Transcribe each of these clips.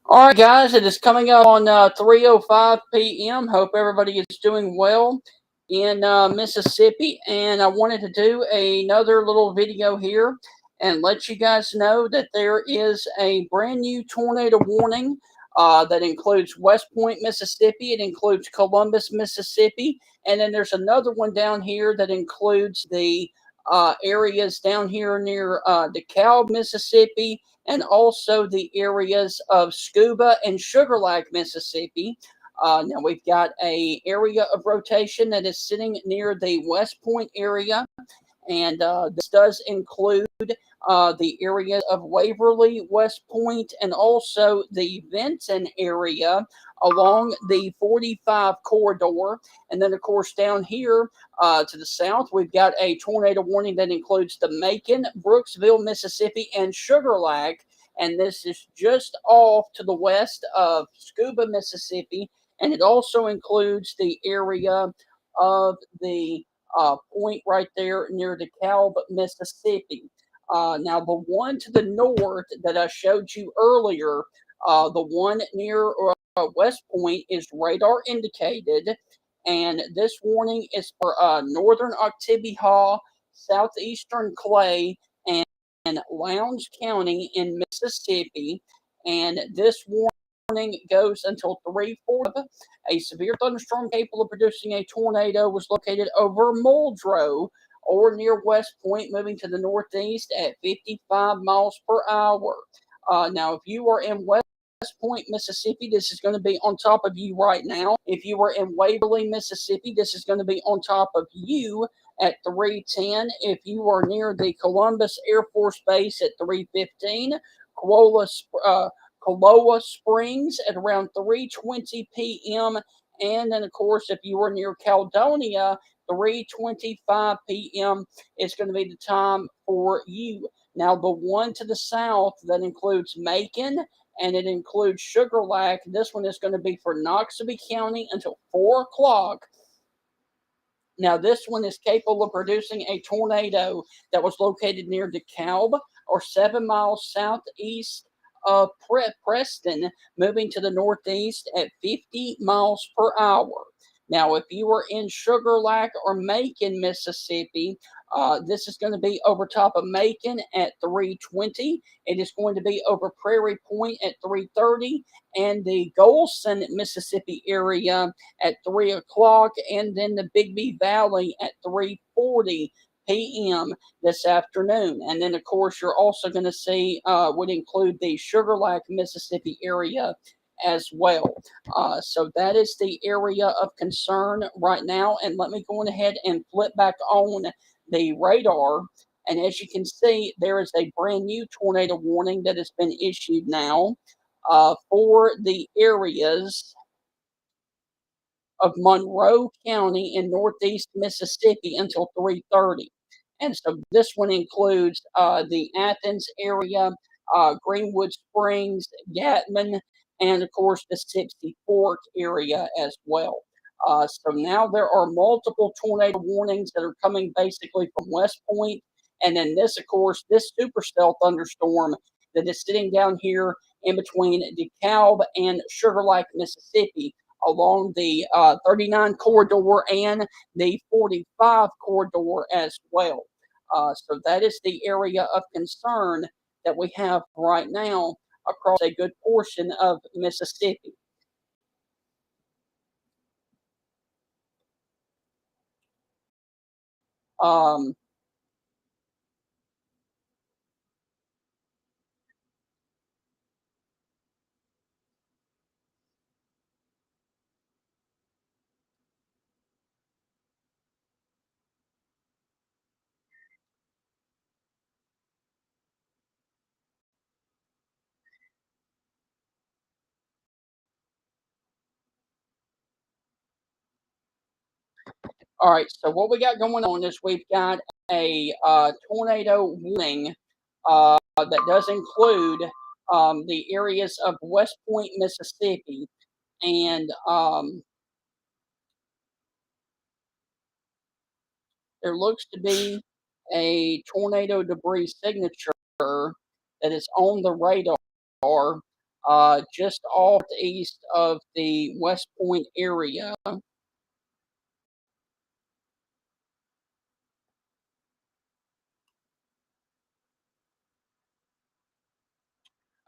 All right, guys, it is coming up on 3:05 p.m. Hope everybody is doing well in Mississippi. And I wanted to do another little video here and let you guys know that there is a brand new tornado warning that includes West Point, Mississippi. It includes Columbus, Mississippi. And then there's another one down here that includes the areas down here near DeKalb, Mississippi, and also the areas of Scuba and Sugar Lake, Mississippi. Now we've got a area of rotation that is sitting near the West Point area, and this does include the area of Waverly, West Point, and also the Benton area along the 45 corridor. And then, of course, down here to the south, we've got a tornado warning that includes the Macon, Brooksville, Mississippi, and Sugar Lake. And this is just off to the west of Scuba, Mississippi. And it also includes the area of the point right there near DeKalb, Mississippi. Now, the one to the north that I showed you earlier, the one near West Point, is radar indicated, and this warning is for northern Oktibbeha, southeastern Clay, and Lowndes County in Mississippi. And this warning goes until 3:40. A severe thunderstorm capable of producing a tornado was located over Muldrow or near West Point, moving to the northeast at 55 miles per hour. Now, if you are in West Point, Mississippi, this is going to be on top of you right now. If you are in Waverly, Mississippi, this is going to be on top of you at 3:10. If you are near the Columbus Air Force Base at 3:15, Koloa Springs at around 3:20 p.m. And then, of course, if you are near Caledonia, 3:25 p.m. is going to be the time for you. Now, the one to the south that includes Macon and it includes Sugar Lake. This one is going to be for Noxubee County until 4 o'clock. Now, this one is capable of producing a tornado that was located near DeKalb or 7 miles southeast of Preston, moving to the northeast at 50 miles per hour. Now, if you are in Sugar Lake or Macon, Mississippi, this is going to be over top of Macon at 3:20. It is going to be over Prairie Point at 3:30, and the Golson, Mississippi area at 3 o'clock, and then the Bigby Valley at 3:40 p.m. this afternoon. And then, of course, you're also going to see would include the Sugar Lake, Mississippi area as well. So that is the area of concern right now. And let me go on ahead and flip back on the radar. And as you can see, there is a brand new tornado warning that has been issued now for the areas of Monroe County in northeast Mississippi until 3:30. And so this one includes the Athens area, Greenwood Springs, Gatman, and of course the 60 Fork area as well. So now there are multiple tornado warnings that are coming basically from West Point. And then this, of course, this supercell thunderstorm that is sitting down here in between DeKalb and Sugar Lake, Mississippi, along the 39 corridor and the 45 corridor as well. So that is the area of concern that we have right now across a good portion of Mississippi. Um, all right, so what we got going on is we've got a tornado warning that does include the areas of West Point, Mississippi, and there looks to be a tornado debris signature that is on the radar. just off east of the West Point area.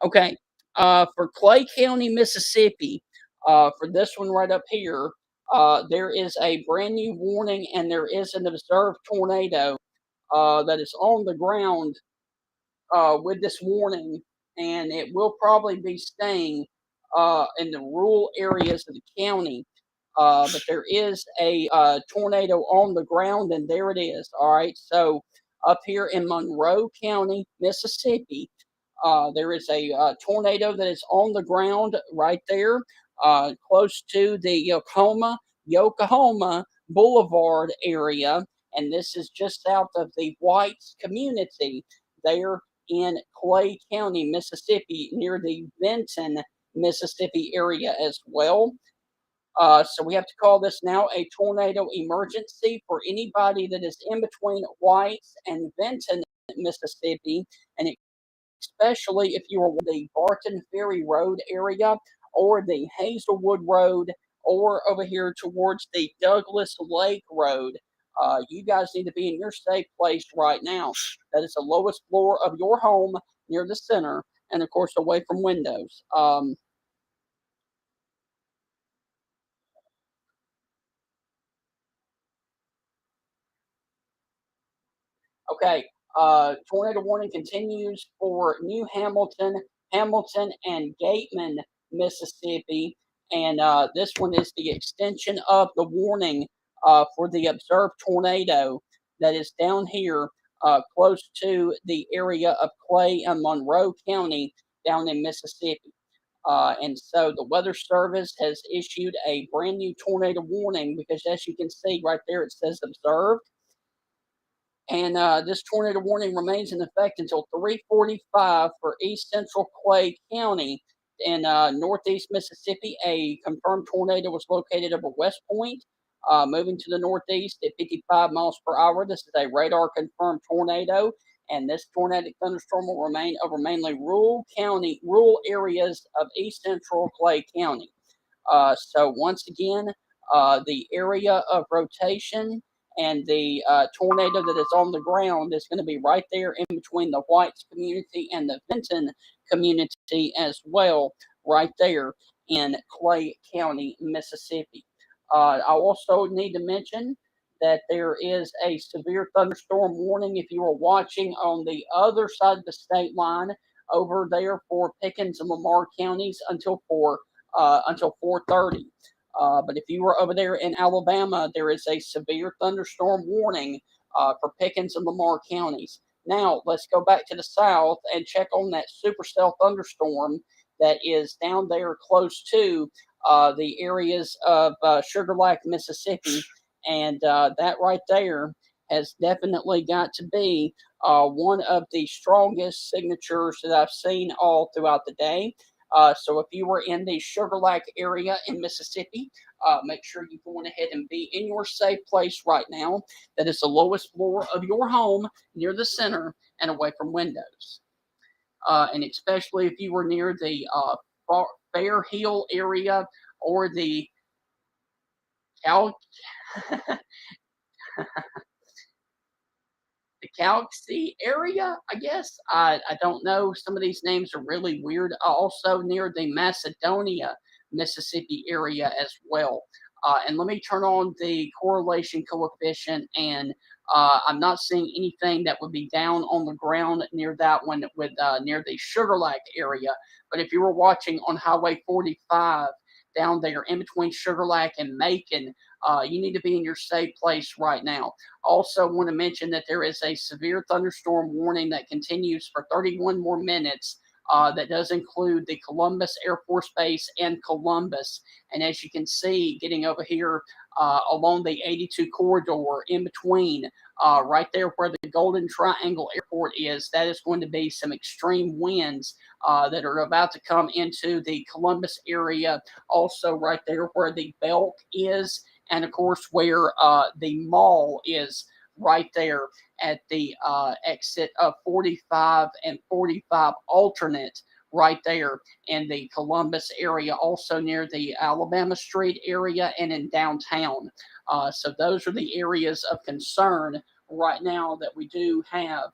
Okay. For Clay County, Mississippi, for this one right up here, there is a brand new warning and there is an observed tornado that is on the ground with this warning, and it will probably be staying in the rural areas of the county. But there is a tornado on the ground, and there it is. All right. So up here in Monroe County, Mississippi, there is a tornado that is on the ground right there, close to the Yokohama Boulevard area, and this is just south of the Whites community there in Clay County, Mississippi, near the Benton, Mississippi area as well. So we have to call this now a tornado emergency for anybody that is in between Whites and Benton, Mississippi, and especially if you are in the Barton Ferry Road area or the Hazelwood Road or over here towards the Douglas Lake Road. You guys need to be in your safe place right now. That is the lowest floor of your home near the center and, of course, away from windows. Okay. Tornado warning continues for New Hamilton, Hamilton, and Gateman, Mississippi. And this one is the extension of the warning for the observed tornado that is down here close to the area of Clay and Monroe County down in Mississippi. And so the Weather Service has issued a brand new tornado warning because, as you can see right there, it says observed, and this tornado warning remains in effect until 3:45 for East Central Clay County in Northeast Mississippi. A confirmed tornado was located over West Point, moving to the northeast at 55 miles per hour. This is a radar confirmed tornado, and this tornadic thunderstorm will remain over mainly rural areas of East Central Clay County. So once again, the area of rotation and the tornado that is on the ground is going to be right there in between the Whites community and the Benton community as well, right there in Clay County, Mississippi. I also need to mention that there is a severe thunderstorm warning if you are watching on the other side of the state line over there for Pickens and Lamar counties until 4:30. But if you were over there in Alabama, there is a severe thunderstorm warning for Pickens and Lamar counties. Now, let's go back to the south and check on that supercell thunderstorm that is down there close to the areas of Sugar Lake, Mississippi. And that right there has definitely got to be one of the strongest signatures that I've seen all throughout the day. So if you were in the Sugar Lake area in Mississippi, make sure you go on ahead and be in your safe place right now. That is the lowest floor of your home near the center and away from windows. And especially if you were near the Fair Hill area or the Cal- the Galaxy area, I guess. I don't know. Some of these names are really weird. Also near the Macedonia, Mississippi area as well. And let me turn on the correlation coefficient, and I'm not seeing anything that would be down on the ground near that one with near the Sugar Lake area. But if you were watching on Highway 45 down there in between Sugar Lake and Macon, you need to be in your safe place right now. Also, want to mention that there is a severe thunderstorm warning that continues for 31 more minutes. That does include the Columbus Air Force Base and Columbus. And as you can see, getting over here along the 82 corridor in between, right there where the Golden Triangle Airport is, that is going to be some extreme winds that are about to come into the Columbus area. Also, right there where the Belk is, and of course, where the mall is right there at the exit of 45 and 45 alternate right there in the Columbus area, also near the Alabama Street area and in downtown. So those are the areas of concern right now that we do have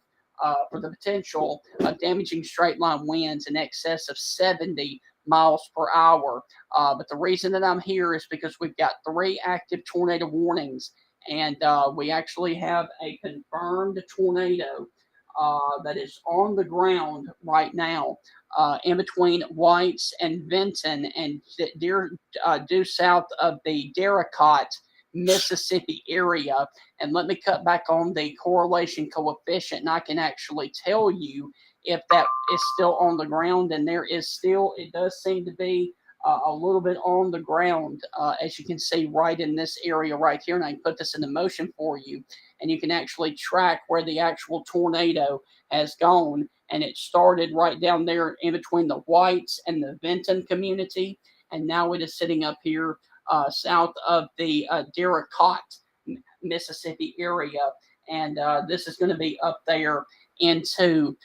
for the potential of damaging straight line winds in excess of 70 miles per hour. But the reason that I'm here is because we've got 3 active tornado warnings, and we actually have a confirmed tornado that is on the ground right now in between Whites and Vinton and due south of the Darracot, Mississippi area. And let me cut back on the correlation coefficient, and I can actually tell you if that is still on the ground. And there is still, it does seem to be a little bit on the ground, as you can see right in this area right here. And I can put this into motion for you, and you can actually track where the actual tornado has gone. And it started right down there in between the Whites and the Vinton community. And now it is sitting up here south of the Darracot, Mississippi area. And this is going to be up there into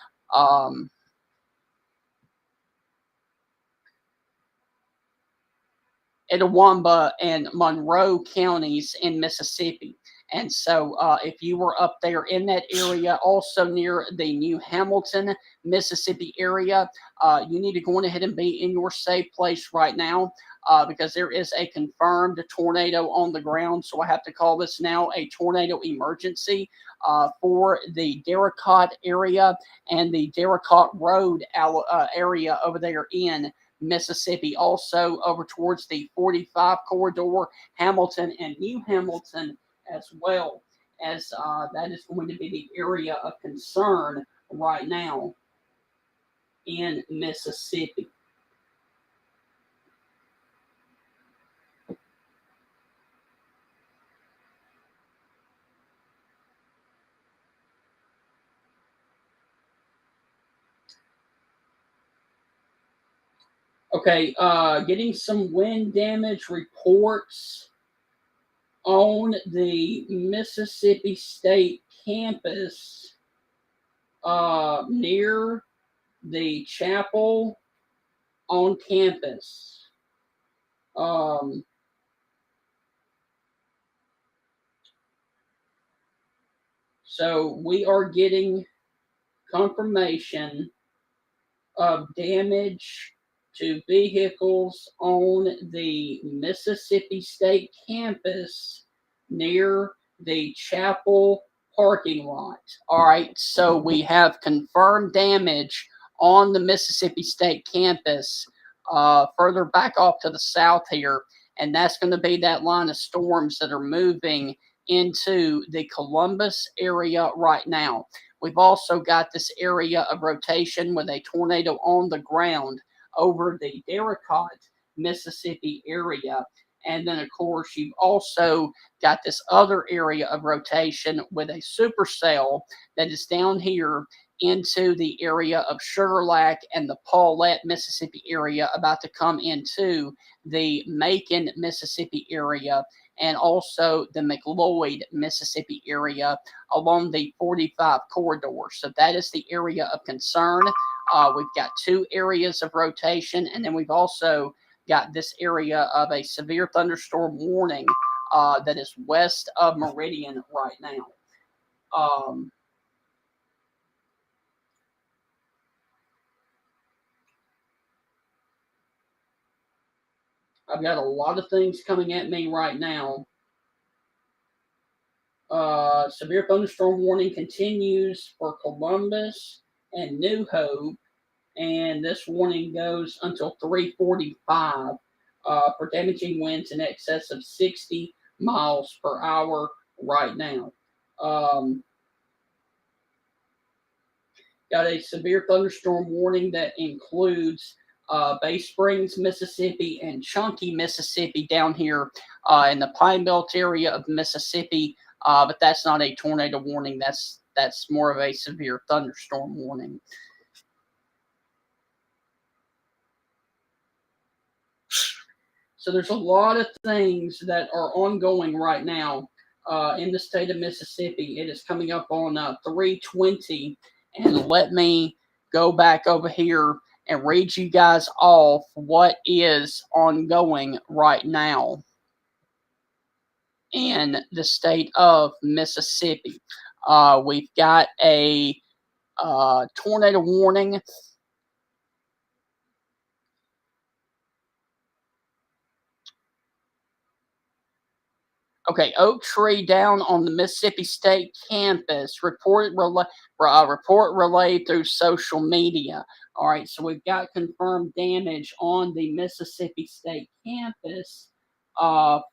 Andawamba and Monroe counties in Mississippi. And so, if you were up there in that area, also near the New Hamilton, Mississippi area, you need to go on ahead and be in your safe place right now because there is a confirmed tornado on the ground. So I have to call this now a tornado emergency for the Darracot area and the Darracot Road area over there in Mississippi. Also over towards the 45 corridor, Hamilton and New Hamilton, as well as that is going to be the area of concern right now in Mississippi. Okay, getting some wind damage reports on the Mississippi State campus near the chapel on campus. So we are getting confirmation of damage to vehicles on the Mississippi State campus near the chapel parking lot. All right, so we have confirmed damage on the Mississippi State campus further back off to the south here, and that's going to be that line of storms that are moving into the Columbus area right now. We've also got this area of rotation with a tornado on the ground over the Darracot, Mississippi area. And then, of course, you've also got this other area of rotation with a supercell that is down here into the area of Sugar Lac and the Paulette, Mississippi area, about to come into the Macon, Mississippi area, and also the McLeod, Mississippi area along the 45 corridor. So that is the area of concern. We've got 2 areas of rotation, and then we've also got this area of a severe thunderstorm warning that is west of Meridian right now. I've got a lot of things coming at me right now. Severe thunderstorm warning continues for Columbus and New Hope, and this warning goes until 3:45 for damaging winds in excess of 60 miles per hour right now. Got a severe thunderstorm warning that includes Bay Springs, Mississippi, and Chunky, Mississippi down here in the Pine Belt area of Mississippi. But that's not a tornado warning. That's more of a severe thunderstorm warning. So there's a lot of things that are ongoing right now in the state of Mississippi. It is coming up on 3:20, and let me go back over here and read you guys off what is ongoing right now in the state of Mississippi. We've got a tornado warning. Okay, oak tree down on the Mississippi State campus. Report relayed through social media. All right, so we've got confirmed damage on the Mississippi State campus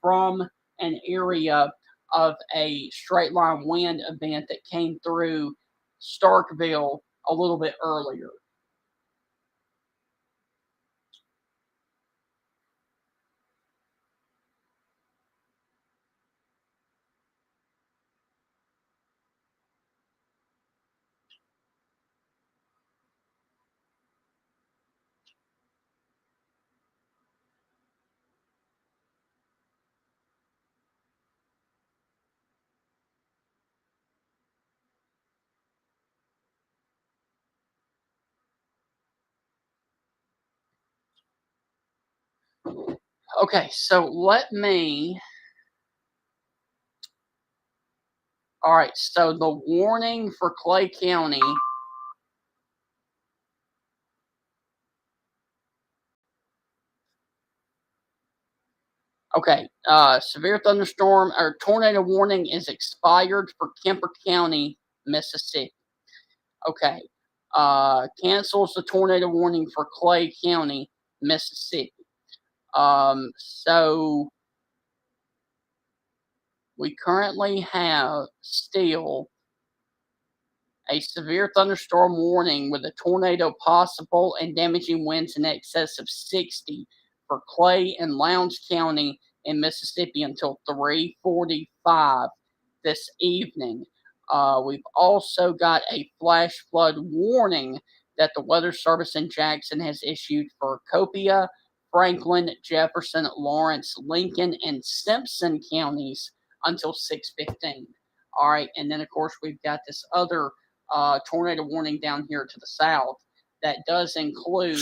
from an area of a straight line wind event that came through Starkville a little bit earlier. Okay, so let me. All right, so the warning for Clay County. Okay, severe thunderstorm or tornado warning is expired for Kemper County, Mississippi. Okay, cancels the tornado warning for Clay County, Mississippi. So we currently have still a severe thunderstorm warning with a tornado possible and damaging winds in excess of 60 for Clay and Lowndes County in Mississippi until 3:45 this evening. We've also got a flash flood warning that the Weather Service in Jackson has issued for Copia, Franklin, Jefferson, Lawrence, Lincoln, and Simpson counties until 6:15. All right, and then of course we've got this other tornado warning down here to the south that does include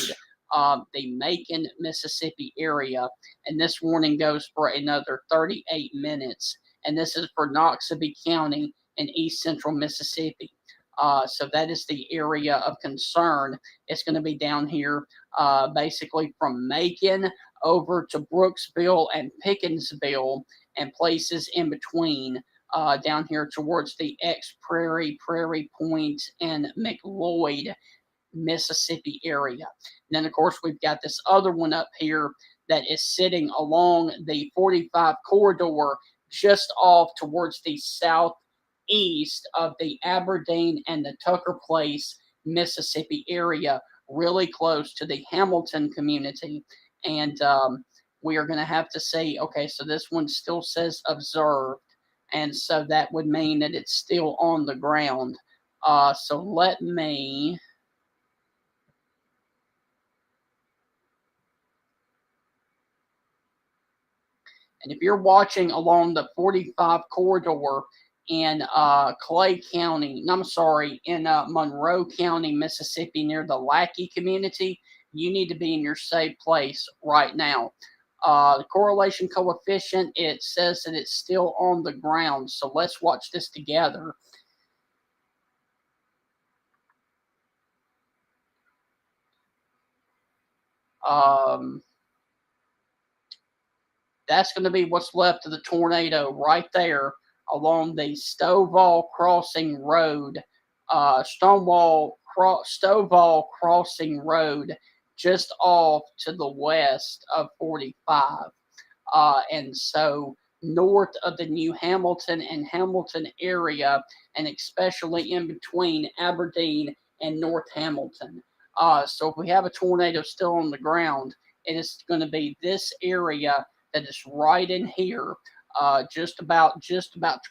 the Macon, Mississippi area. And this warning goes for another 38 minutes. And this is for Noxubee County in east central Mississippi. So that is the area of concern. It's going to be down here basically from Macon over to Brooksville and Pickensville and places in between down here towards the X Prairie, Prairie Point, and McLeod, Mississippi area. And then, of course, we've got this other one up here that is sitting along the 45 corridor just off towards the southeast of the Aberdeen and the Tucker Place, Mississippi area, really close to the Hamilton community. And we are going to have to say, okay, so this one still says observed. And so that would mean that it's still on the ground. So let me. And if you're watching along the 45 corridor in Clay County, no, I'm sorry, in Monroe County, Mississippi, near the Lackey community, you need to be in your safe place right now. The correlation coefficient, it says that it's still on the ground. So let's watch this together. That's going to be what's left of the tornado right there along the Stovall Crossing Road, Stovall Crossing Road, just off to the west of 45. And so north of the New Hamilton and Hamilton area, and especially in between Aberdeen and North Hamilton. So if we have a tornado still on the ground, it is going to be this area that is right in here, just about to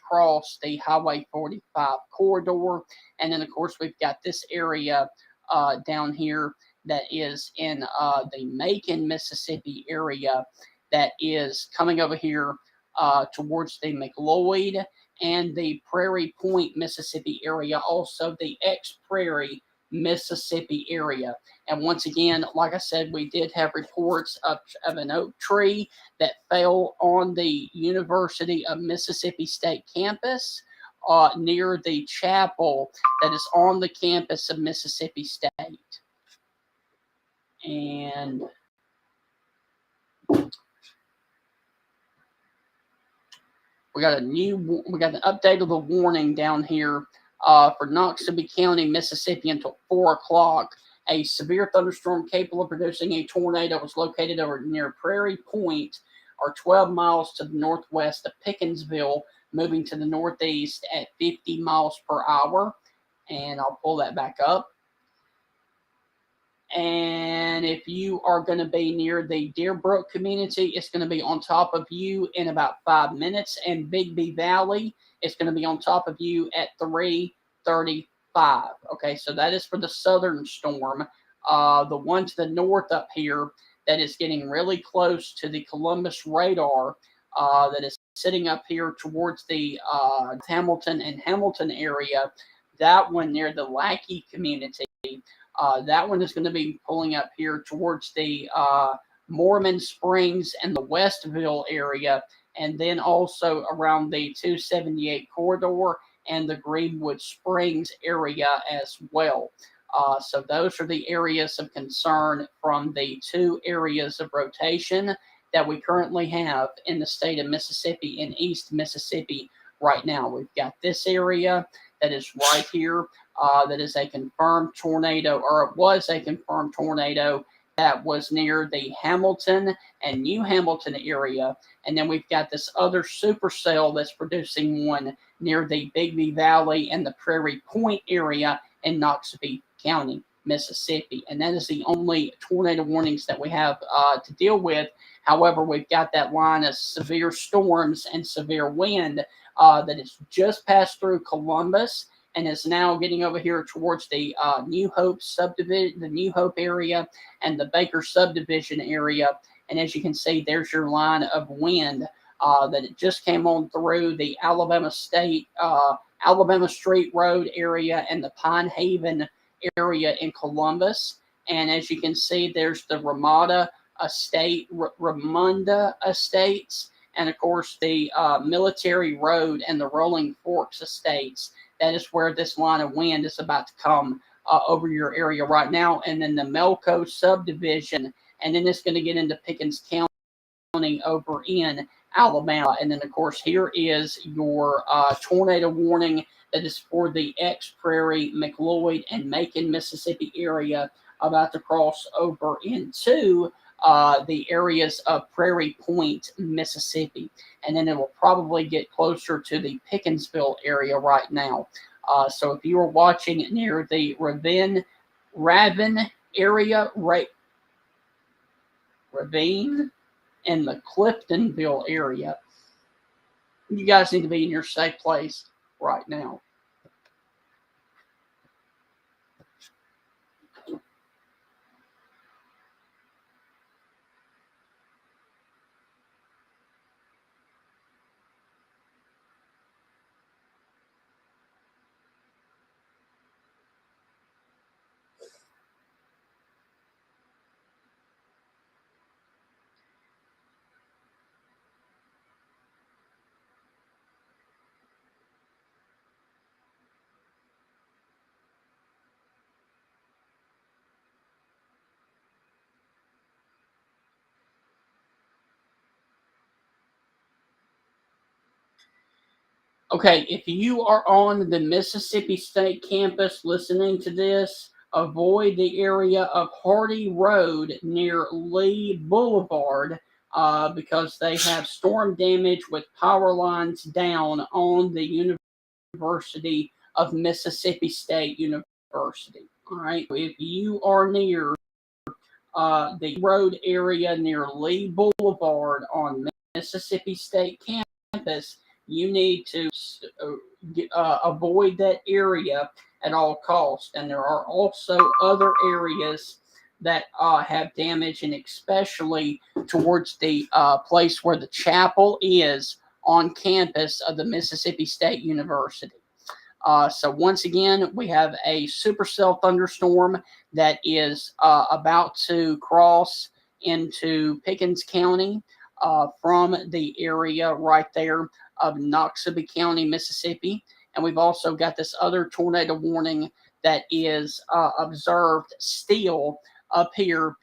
cross the Highway 45 corridor. And then, of course, we've got this area down here that is in the Macon, Mississippi area that is coming over here towards the McLeod and the Prairie Point, Mississippi area, also the X Prairie Mississippi area. And once again, like I said, we did have reports of an oak tree that fell on the University of Mississippi State campus near the chapel that is on the campus of Mississippi State. And we got an update of the warning down here for Noxubee County, Mississippi until 4 o'clock. A severe thunderstorm capable of producing a tornado was located over near Prairie Point, or 12 miles to the northwest of Pickensville, moving to the northeast at 50 miles per hour. And I'll pull that back up. And if you are going to be near the Deerbrook community, it's going to be on top of you in about 5 minutes. And Bigby Valley is going to be on top of you at 3:35. Okay, so that is for the southern storm. The one to the north up here that is getting really close to the Columbus radar that is sitting up here towards the Hamilton and Hamilton area, that one near the Lackey community. That one is going to be pulling up here towards the Mormon Springs and the Westville area, and then also around the 278 corridor and the Greenwood Springs area as well. So those are the areas of concern from the 2 areas of rotation that we currently have in the state of Mississippi and East Mississippi right now. We've got this area that is right here. That is a confirmed tornado, or it was a confirmed tornado that was near the Hamilton and New Hamilton area. And then we've got this other supercell that's producing one near the Bigby Valley and the Prairie Point area in Noxubee County, Mississippi. And that is the only tornado warnings that we have to deal with. However, we've got that line of severe storms and severe wind that has just passed through Columbus and is now getting over here towards the New Hope subdivision, the New Hope area, and the Baker subdivision area. And as you can see, there's your line of wind that it just came on through the Alabama Street Road area and the Pine Haven area in Columbus. And as you can see, there's the Ramunda Estates, and of course the Military Road and the Rolling Forks Estates. That is where this line of wind is about to come over your area right now. And then the Melco subdivision, and then it's going to get into Pickens County over in Alabama. And then, of course, here is your tornado warning that is for the X-Prairie, McLeod, and Macon, Mississippi area about to cross over into the areas of Prairie Point, Mississippi. And then it will probably get closer to the Pickensville area right now. So if you are watching near the Ravine area, Ravine and the Cliftonville area, you guys need to be in your safe place right now. Okay, if you are on the Mississippi State campus listening to this, avoid the area of Hardy Road near Lee Boulevard because they have storm damage with power lines down on the University of Mississippi State University. All right, if you are near the road area near Lee Boulevard on Mississippi State campus, you need to avoid that area at all costs. And there are also other areas that have damage, and especially towards the place where the chapel is on campus of the Mississippi State University. So once again, we have a supercell thunderstorm that is about to cross into Pickens County from the area right there of Noxubee County, Mississippi. And we've also got this other tornado warning that is observed still up here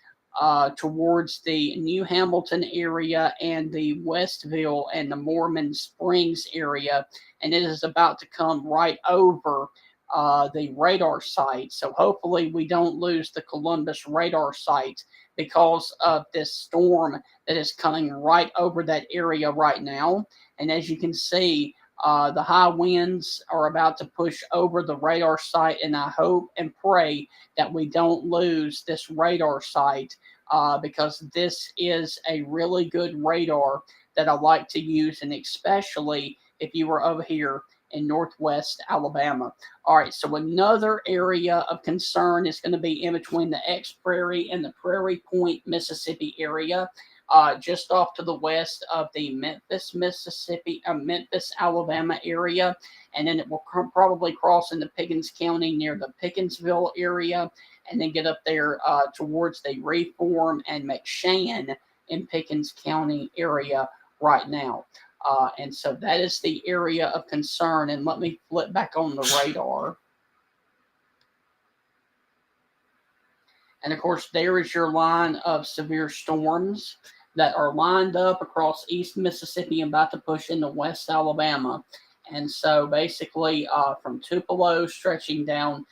towards the New Hamilton area and the Westville and the Mormon Springs area. And it is about to come right over the radar site. So hopefully we don't lose the Columbus radar site because of this storm that is coming right over that area right now. And as you can see, the high winds are about to push over the radar site, and I hope and pray that we don't lose this radar site because this is a really good radar that I like to use, and especially if you were over here in northwest Alabama. All right, so another area of concern is going to be in between the X Prairie and the Prairie Point, Mississippi area. Just off to the west of the Memphis, Alabama area, and then it will probably cross into Pickens County near the Pickensville area, and then get up there towards the Reform and McShann in Pickens County area right now. And so that is the area of concern. And let me flip back on the radar. And of course, there is your line of severe storms that are lined up across East Mississippi and about to push into West Alabama. And so basically from Tupelo stretching down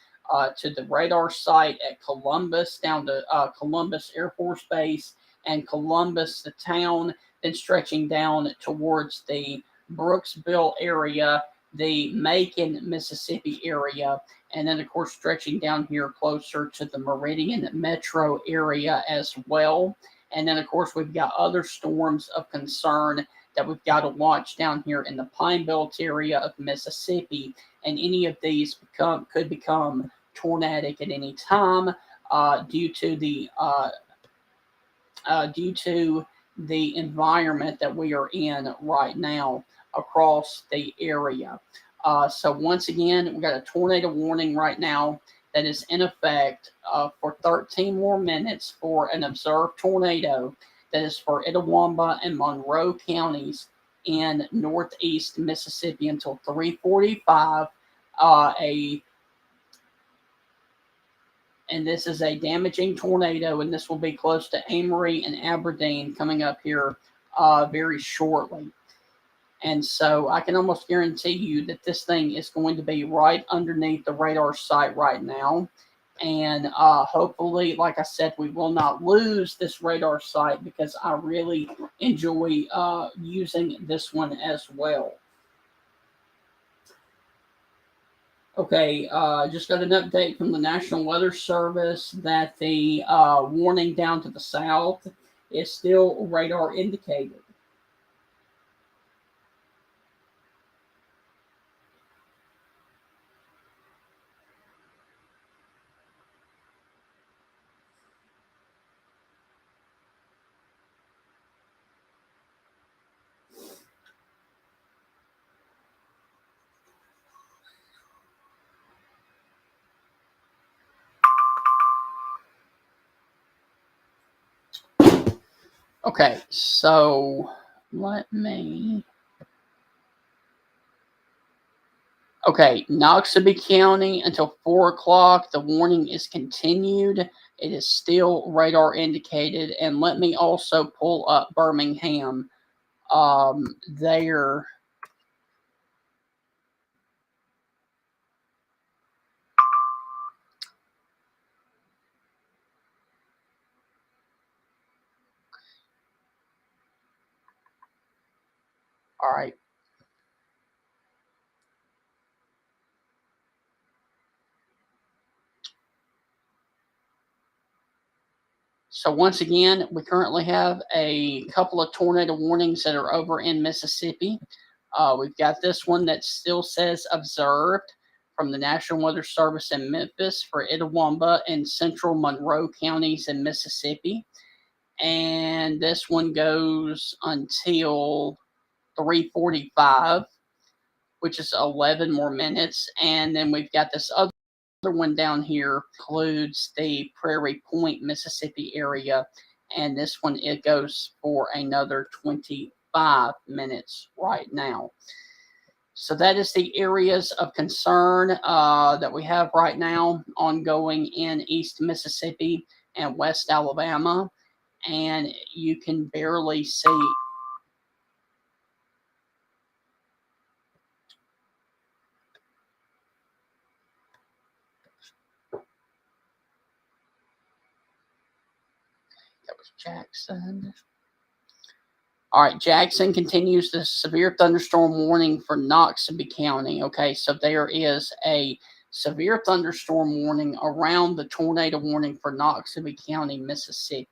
to the radar site at Columbus, down to Columbus Air Force Base and Columbus, the town, then stretching down towards the Brooksville area, the Macon, Mississippi area, and then, of course, stretching down here closer to the Meridian metro area as well. And then, of course, we've got other storms of concern that we've got to watch down here in the Pine Belt area of Mississippi. And any of these could become tornadic at any time due to the environment that we are in right now across the area. So once again, we've got a tornado warning right now that is in effect for 13 more minutes for an observed tornado that is for Itawamba and Monroe counties in northeast Mississippi until 3:45. And this is a damaging tornado, and this will be close to Amory and Aberdeen coming up here very shortly. And so I can almost guarantee you that this thing is going to be right underneath the radar site right now. And hopefully, like I said, we will not lose this radar site because I really enjoy using this one as well. Okay, just got an update from the National Weather Service that the warning down to the south is still radar indicated. Okay, so let me. Okay, Noxubee County until 4 o'clock. The warning is continued. It is still radar indicated. And let me also pull up Birmingham there. All right. So once again, we currently have a couple of tornado warnings that are over in Mississippi. We've got this one that still says observed from the National Weather Service in Memphis for Itawamba and central Monroe counties in Mississippi. And this one goes until 3:45. which is 11 more minutes. And then we've got this other one down here, includes the Prairie Point, Mississippi area. And this one, it goes for another 25 minutes right now. So that is the areas of concern that we have right now ongoing in East Mississippi and West Alabama. And you can barely see. That was Jackson. All right, Jackson continues the severe thunderstorm warning for Noxubee County. Okay, so there is a severe thunderstorm warning around the tornado warning for Noxubee County, Mississippi.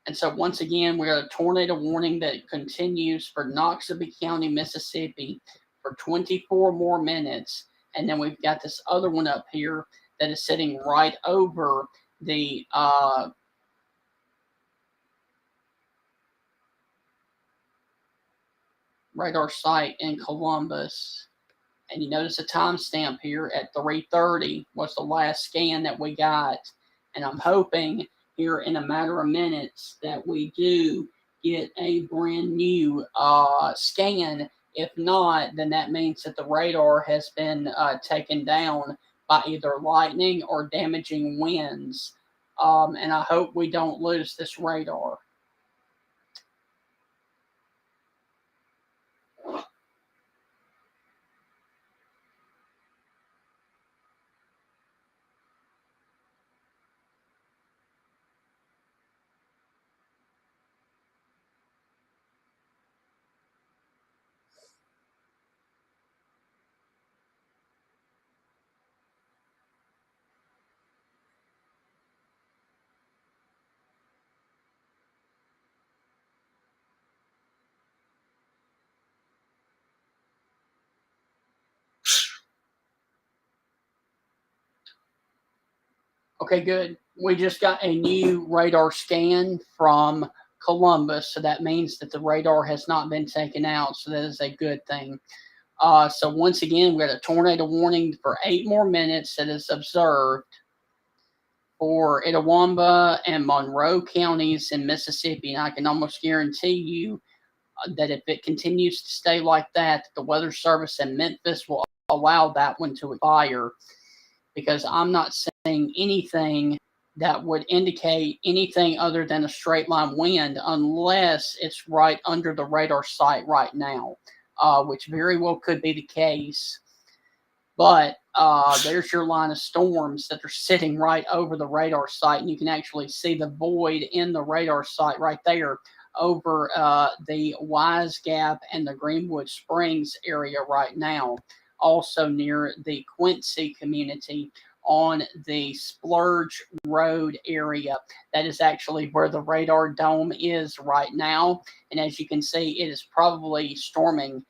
And so once again, we got a tornado warning that continues for Noxubee County, Mississippi for 24 more minutes. And then we've got this other one up here that is sitting right over the radar site in Columbus. And you notice a timestamp here at 3:30 was the last scan that we got. And I'm hoping here in a matter of minutes that we do get a brand new scan. If not, then that means that the radar has been taken down by either lightning or damaging winds. And I hope we don't lose this radar. Okay, good. We just got a new radar scan from Columbus, so that means that the radar has not been taken out, so that is a good thing. So once again, we got a tornado warning for 8 more minutes that is observed for Andawamba and Monroe counties in Mississippi, and I can almost guarantee you that if it continues to stay like that, the Weather Service in Memphis will allow that one to expire, because I'm not seeing anything that would indicate anything other than a straight line wind unless it's right under the radar site right now, which very well could be the case. But there's your line of storms that are sitting right over the radar site, and you can actually see the void in the radar site right there over the Wise Gap and the Greenwood Springs area right now. Also near the Quincy community on the Splurge Road area. That is actually where the radar dome is right now. And as you can see, it is probably storming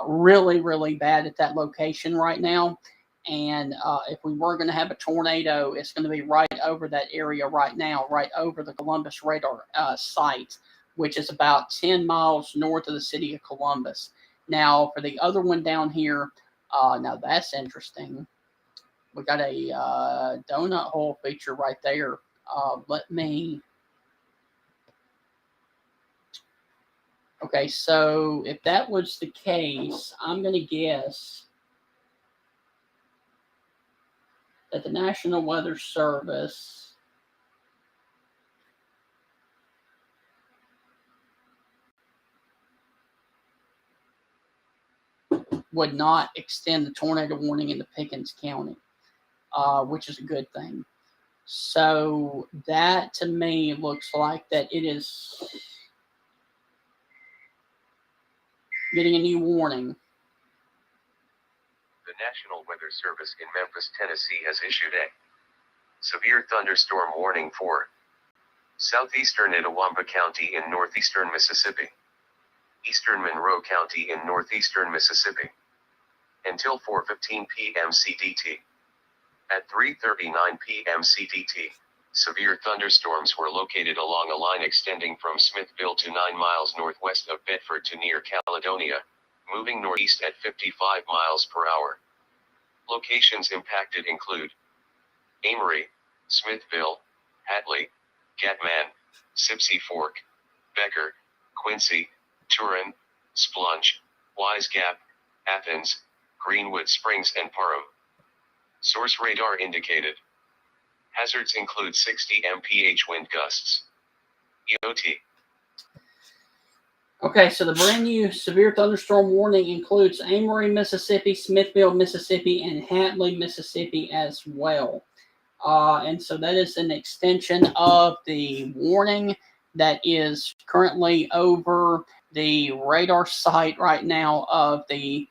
really, really bad at that location right now. And if we were going to have a tornado, it's going to be right over that area right now, right over the Columbus radar site, which is about 10 miles north of the city of Columbus. Now, for the other one down here, now that's interesting. We got a donut hole feature right there. Let me. Okay, so if that was the case, I'm going to guess that the National Weather Service would not extend the tornado warning into Pickens County, which is a good thing. So that to me looks like that it is getting a new warning. The National Weather Service in Memphis, Tennessee has issued a severe thunderstorm warning for Southeastern Andawamba County in Northeastern Mississippi. Eastern Monroe County in northeastern Mississippi. Until 4:15 p.m. CDT. At 3:39 p.m. CDT, severe thunderstorms were located along a line extending from Smithville to 9 miles northwest of Bedford to near Caledonia, moving northeast at 55 miles per hour. Locations impacted include Amory, Smithville, Hatley, Gatman, Sipsey Fork, Becker, Quincy, Turin, Splunch, Wise Gap, Athens, Greenwood Springs and Parham. Source radar indicated. Hazards include 60 mph wind gusts. EOT. Okay, so the brand new severe thunderstorm warning includes Amory, Mississippi, Smithville, Mississippi, and Hatley, Mississippi as well. And so that is an extension of the warning that is currently over the radar site right now of the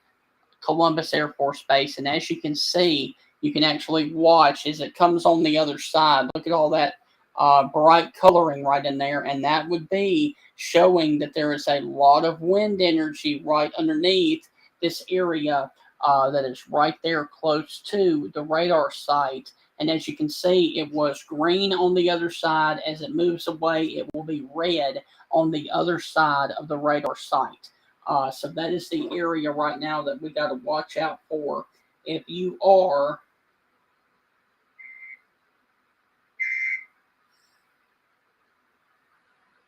Columbus Air Force Base. And as you can see, you can actually watch as it comes on the other side. Look at all that bright coloring right in there. And that would be showing that there is a lot of wind energy right underneath this area that is right there close to the radar site. And as you can see, it was green on the other side. As it moves away, it will be red on the other side of the radar site. So that is the area right now that we got to watch out for. If you are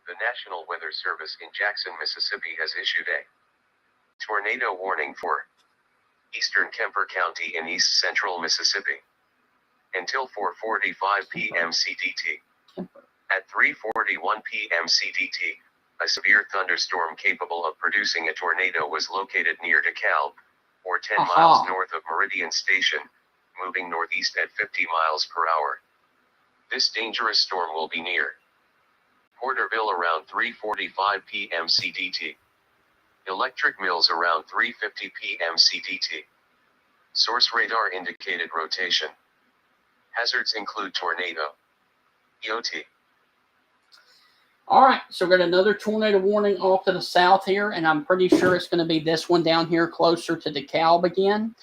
The National Weather Service in Jackson, Mississippi has issued a tornado warning for eastern Kemper County in east central Mississippi. Until 4:45 p.m. CDT. At 3:41 p.m. CDT, a severe thunderstorm capable of producing a tornado was located near DeKalb, or 10 miles north of Meridian Station, moving northeast at 50 miles per hour. This dangerous storm will be near Porterville around 3:45 p.m. CDT. Electric Mills around 3:50 p.m. CDT. Source radar indicated rotation. Hazards include tornado. EOT. All right, so we've got another tornado warning off to the south here, and I'm pretty sure it's going to be this one down here closer to DeKalb again.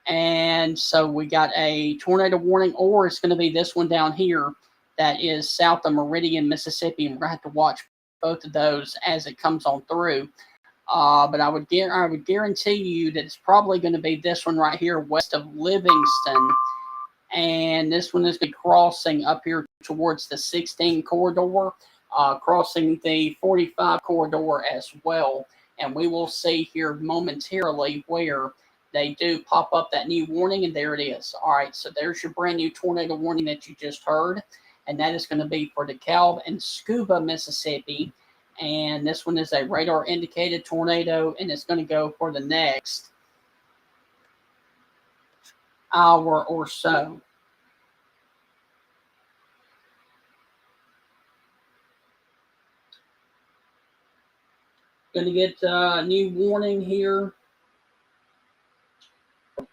And so we got a tornado warning, or it's going to be this one down here that is south of Meridian, Mississippi, and we're going to have to watch both of those as it comes on through. But I would guarantee you that it's probably going to be this one right here west of Livingston. And this one is going to be crossing up here towards the 16 corridor, crossing the 45 corridor as well. And we will see here momentarily where they do pop up that new warning, and there it is. All right, so there's your brand new tornado warning that you just heard, and that is going to be for DeKalb and Scuba, Mississippi. And this one is a radar indicated tornado, and it's going to go for the next hour or so. Going to get a new warning here.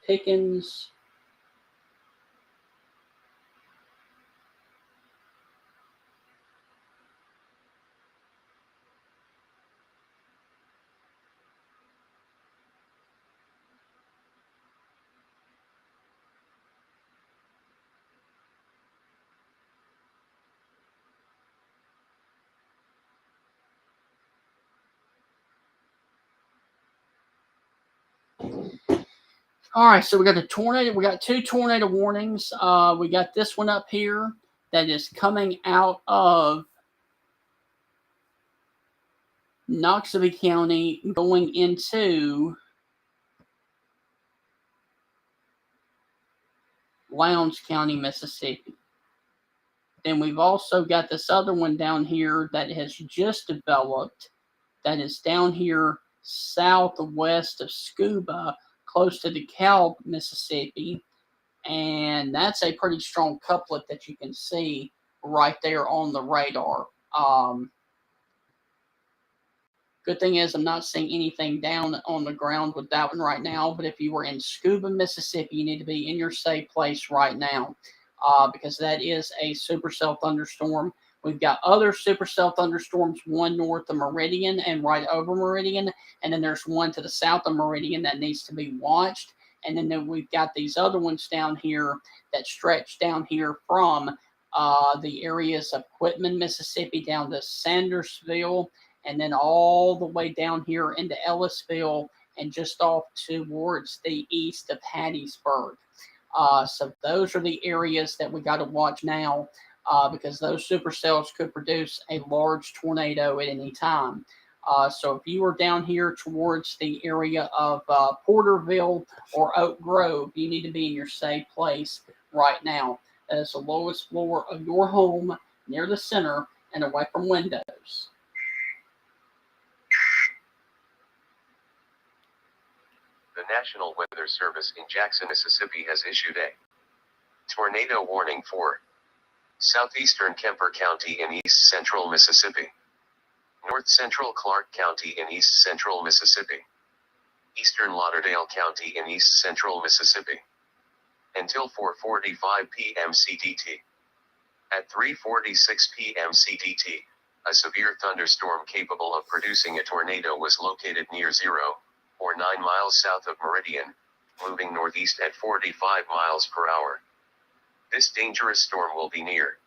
Pickens. All right, so we got a tornado. We got two tornado warnings. We got this one up here that is coming out of Noxubee County, going into Lowndes County, Mississippi. Then we've also got this other one down here that has just developed, that is down here southwest of Scuba, close to DeKalb, Mississippi. And that's a pretty strong couplet that you can see right there on the radar. Good thing is I'm not seeing anything down on the ground with that one right now. But if you were in Scuba, Mississippi, you need to be in your safe place right now, because that is a supercell thunderstorm We've got other supercell thunderstorms, one north of Meridian and right over Meridian, and then there's one to the south of Meridian that needs to be watched. And then we've got these other ones down here that stretch down here from the areas of Quitman, Mississippi, down to Sandersville, and then all the way down here into Ellisville and just off towards the east of Hattiesburg. So those are the areas that we got to watch now because those supercells could produce a large tornado at any time. So if you are down here towards the area of Porterville or Oak Grove, you need to be in your safe place right now. That is the lowest floor of your home, near the center and away from windows. The National Weather Service in Jackson, Mississippi has issued a tornado warning for Southeastern Kemper County in east central Mississippi, north central Clark County in east central Mississippi, eastern Lauderdale County in east central Mississippi, until 4:45 p.m. CDT. At 3:46 p.m. CDT, a severe thunderstorm capable of producing a tornado was located near 0, or 9 miles south of Meridian, moving northeast at 45 miles per hour. This dangerous storm will be near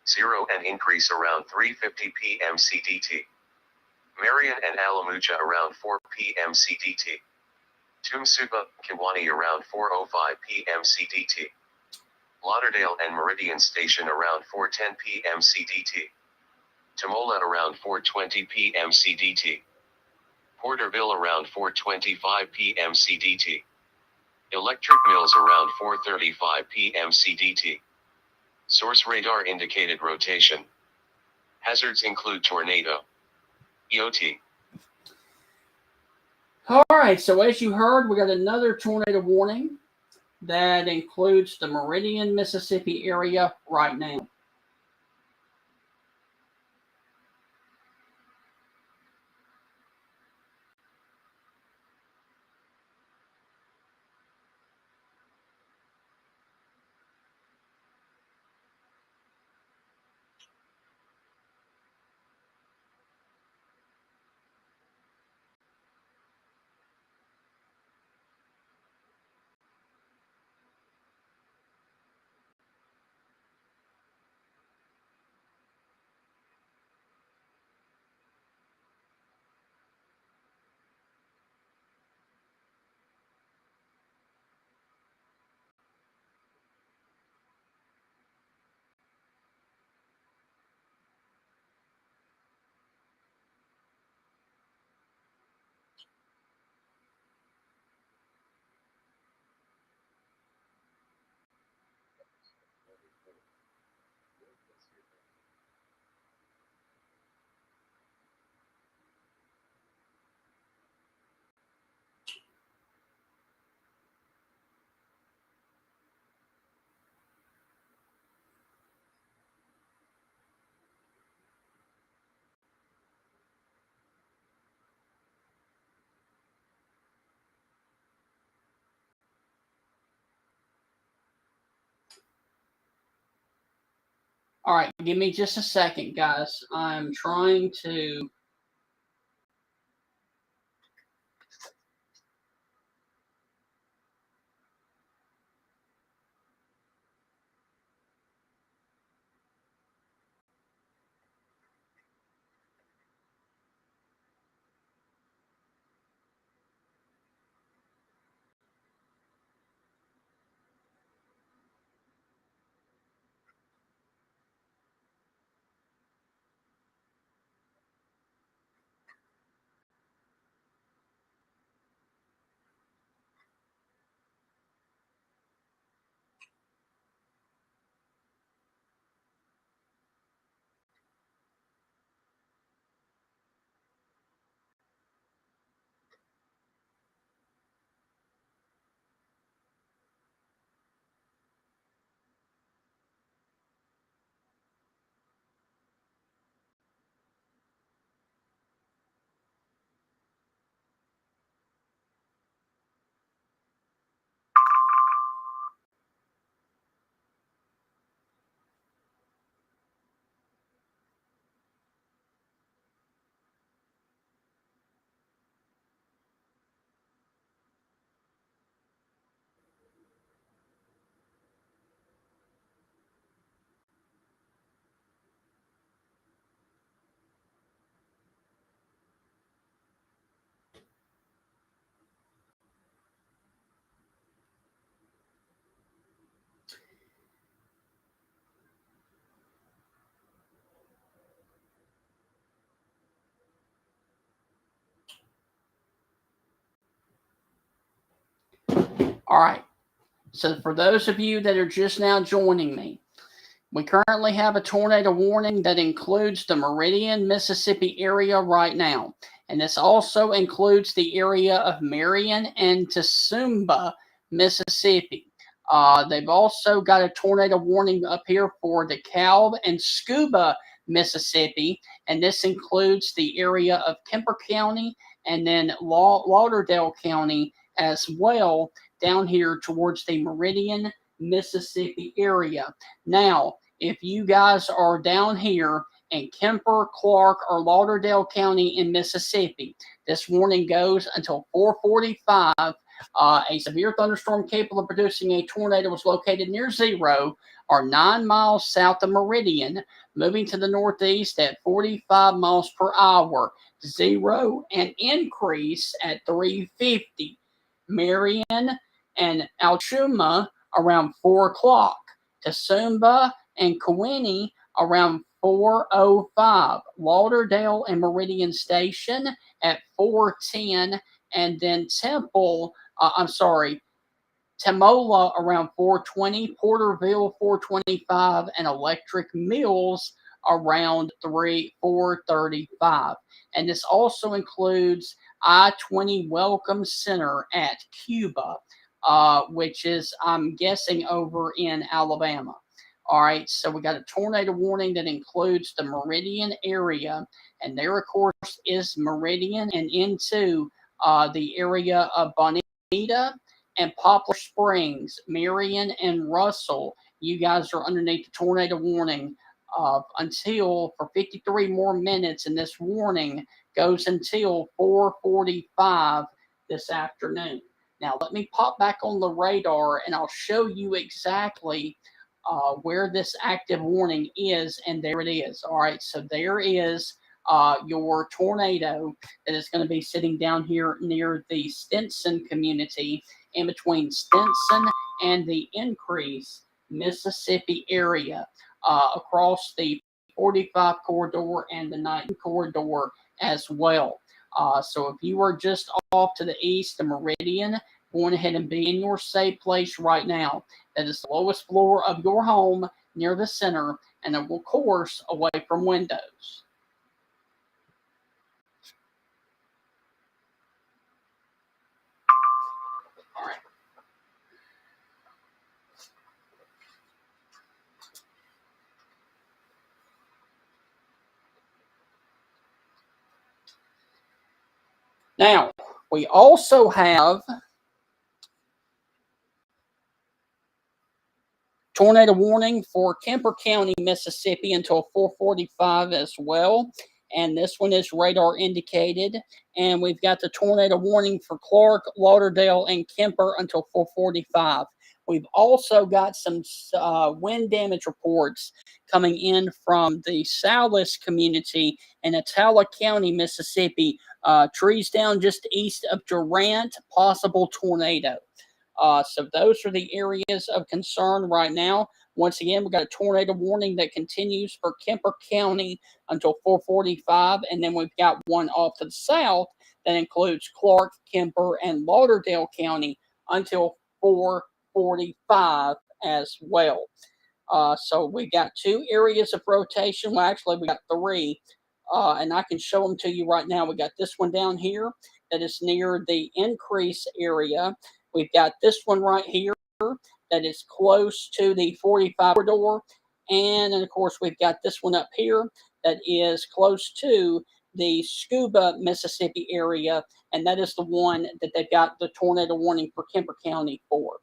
0 and increase around 3:50 p.m. CDT. Marion and Alamuja around 4 p.m. CDT. Tumsuba, Kiwani around 4:05 p.m. CDT. Lauderdale and Meridian Station around 4:10 p.m. CDT. Tamola around 4:20 p.m. CDT. Porterville around 4:25 p.m. CDT. Electric Mills around 4:35 p.m. CDT. Source radar indicated rotation. Hazards include tornado. EOT. All right, so as you heard, we got another tornado warning that includes the Meridian, Mississippi area right now. All right, give me just a second, guys. I'm trying to. All right. So for those of you that are just now joining me, we currently have a tornado warning that includes the Meridian, Mississippi area right now. And this also includes the area of Marion and Tsumba, Mississippi. They've also got a tornado warning up here for DeKalb and Scuba, Mississippi. And this includes the area of Kemper County and then Lauderdale County as well, down here towards the Meridian, Mississippi area. Now, if you guys are down here in Kemper, Clark, or Lauderdale County in Mississippi, this warning goes until 4:45. A severe thunderstorm capable of producing a tornado was located near zero, or 9 miles south of Meridian, moving to the northeast at 45 miles per hour. Zero and increase at 350. Marion and Alchuma around 4 o'clock. Tsumba and Kawini around 4:05. Lauderdale and Meridian Station at 4:10. And then Temola around 4:20. Porterville 4:25. And Electric Mills around 4:35. And this also includes I-20 Welcome Center at Cuba, which is, I'm guessing, over in Alabama. All right, so we got a tornado warning that includes the Meridian area, and there, of course, is Meridian and into the area of Bonita and Poplar Springs, Marion and Russell. You guys are underneath the tornado warning until for 53 more minutes, and this warning goes until 4:45 this afternoon. Now, let me pop back on the radar, and I'll show you exactly where this active warning is, and there it is. All right, so there is your tornado that is going to be sitting down here near the Stinson community, in between Stinson and the Increase, Mississippi area, across the 45 corridor and the 90 corridor as well. So if you are just off to the east of Meridian, go ahead and be in your safe place right now. That is the lowest floor of your home near the center, and of course away from windows. All right. Now, we also have tornado warning for Kemper County, Mississippi until 4:45 as well. And this one is radar indicated. And we've got the tornado warning for Clark, Lauderdale, and Kemper until 4:45. We've also got some wind damage reports coming in from the Salis community in Attala County, Mississippi. Trees down just east of Durant, possible tornado. So those are the areas of concern right now. Once again, we've got a tornado warning that continues for Kemper County until 4:45, and then we've got one off to the south that includes Clark, Kemper, and Lauderdale County until 4:45 as well. So we got 2 areas of rotation. Well, actually, we got 3, and I can show them to you right now. We got this one down here that is near the Increase area. We've got this one right here that is close to the 45 corridor. And then, of course, we've got this one up here that is close to the Scuba, Mississippi area. And that is the one that they've got the tornado warning for Kemper County for.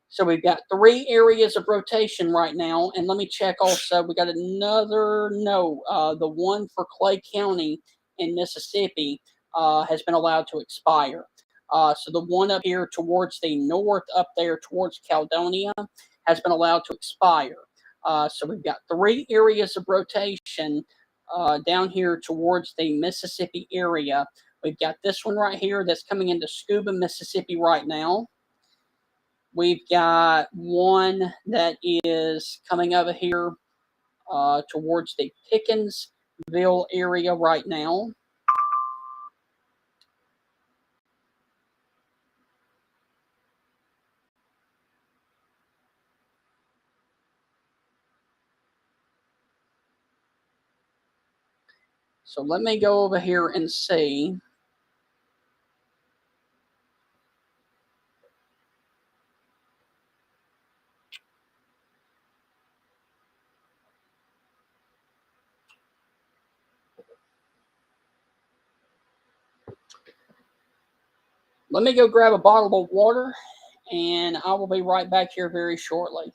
So we've got 3 areas of rotation right now. And let me check also. We got another, the one for Clay County in Mississippi has been allowed to expire. So the one up here towards the north, up there towards Caledonia, has been allowed to expire. So we've got 3 areas of rotation down here towards the Mississippi area. We've got this one right here that's coming into Scuba, Mississippi right now. We've got one that is coming over here towards the Pickensville area right now. So let me go over here and see. Let me go grab a bottle of water, and I will be right back here very shortly.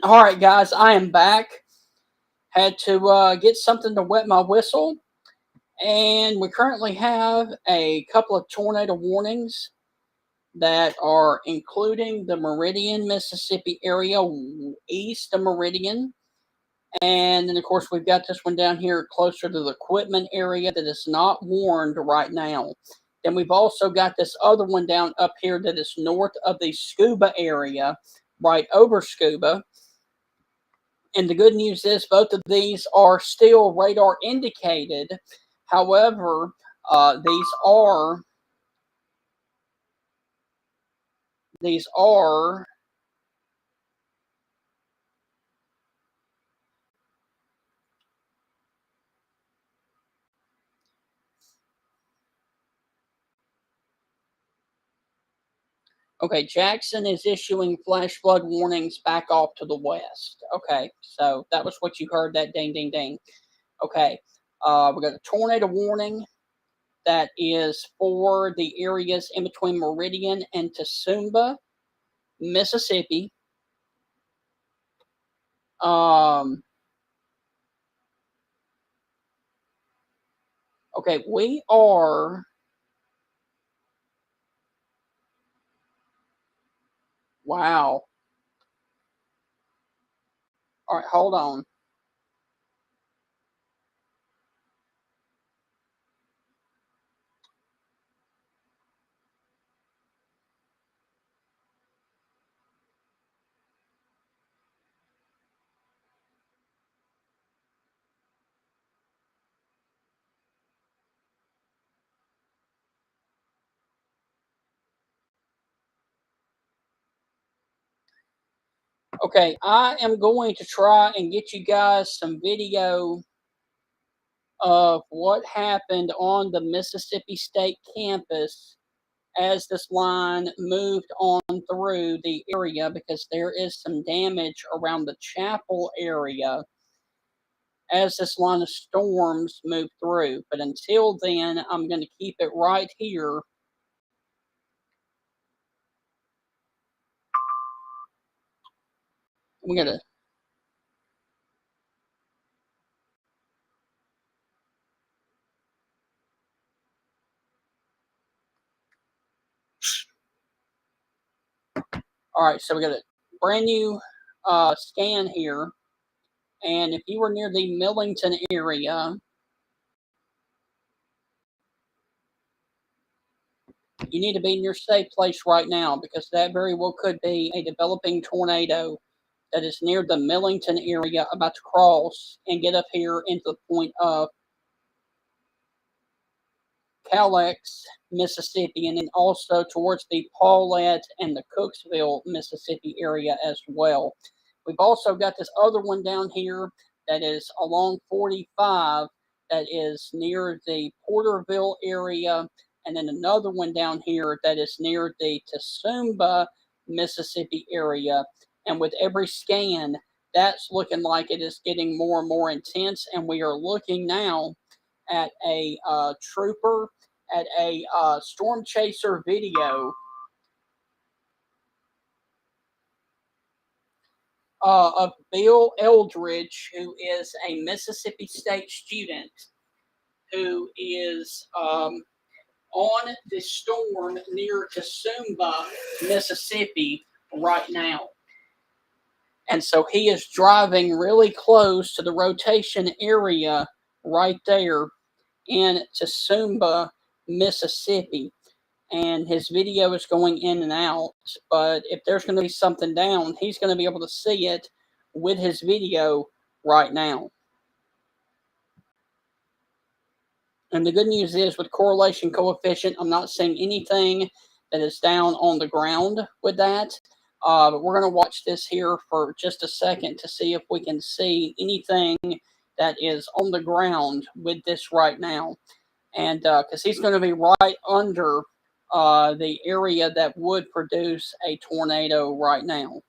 All right, guys, I am back. Had to get something to wet my whistle, and we currently have a couple of tornado warnings that are including the Meridian, Mississippi area east of Meridian. And then, of course, we've got this one down here closer to the equipment area that is not warned right now. Then we've also got this other one down up here that is north of the Scuba area, right over Scuba. And the good news is both of these are still radar indicated. However, these are okay. Jackson is issuing flash flood warnings back off to the west. Okay, so that was what you heard. That ding, ding, ding. Okay, we got a tornado warning that is for the areas in between Meridian and Tsumba, Mississippi. Okay, we are. Wow. All right, hold on. Okay, I am going to try and get you guys some video of what happened on the Mississippi State campus as this line moved on through the area because there is some damage around the chapel area as this line of storms move through. But until then, I'm going to keep it right here. We got to. All right, so we got a brand new scan here. And if you were near the Millington area, you need to be in your safe place right now because that very well could be a developing tornado that is near the Millington area about to cross and get up here into the point of Calex, Mississippi, and then also towards the Paulette and the Cooksville, Mississippi area as well. We've also got this other one down here that is along 45 that is near the Porterville area, and then another one down here that is near the Tsumba, Mississippi area. And with every scan, that's looking like it is getting more and more intense, and we are looking now at a trooper at a storm chaser video of Bill Eldridge, who is a Mississippi State student who is on the storm near Tsumba, Mississippi right now. And so he is driving really close to the rotation area right there in Tsumba, Mississippi. And his video is going in and out. But if there's going to be something down, he's going to be able to see it with his video right now. And the good news is with correlation coefficient, I'm not seeing anything that is down on the ground with that. But we're going to watch this here for just a second to see if we can see anything that is on the ground with this right now. And because he's going to be right under the area that would produce a tornado right now.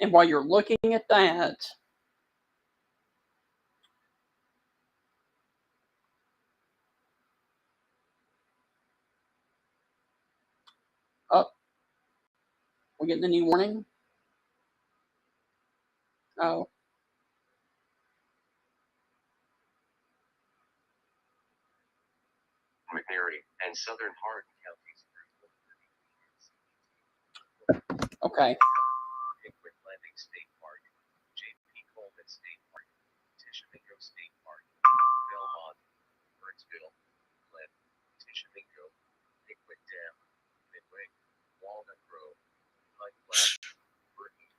And while you're looking at that, We're getting a new warning. Oh. McNairy and Southern Hardin counties. Okay. Pickwick Landing State Park, J.P. Coleman State Park, Tishomingo State Park, Belmont, Burnsville, Glen, Tishomingo, Pickwick Dam, Midway, Walnut Grove, Pine Flat, Burton.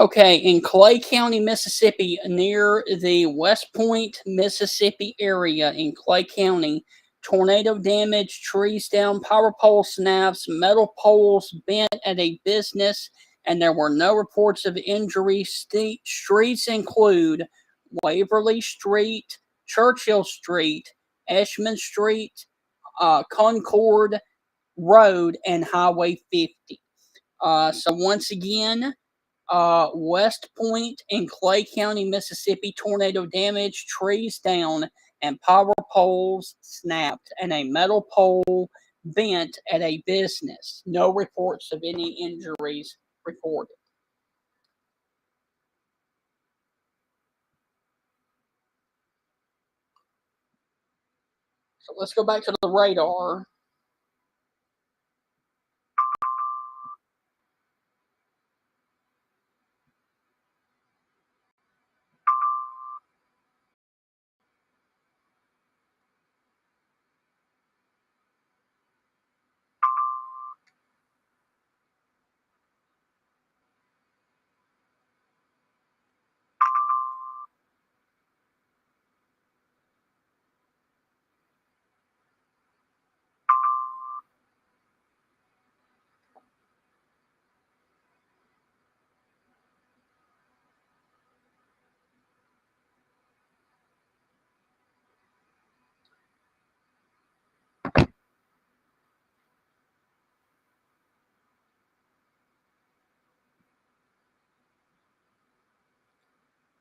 Okay, in Clay County, Mississippi, near the West Point, Mississippi area in Clay County, tornado damage, trees down, power pole snaps, metal poles bent at a business, and there were no reports of injury. Streets include Waverly Street, Churchill Street, Ashman Street, Concord Road, and Highway 50. So once again, West Point in Clay County, Mississippi, tornado damage, trees down, and power poles snapped, and a metal pole bent at a business. No reports of any injuries reported. So let's go back to the radar.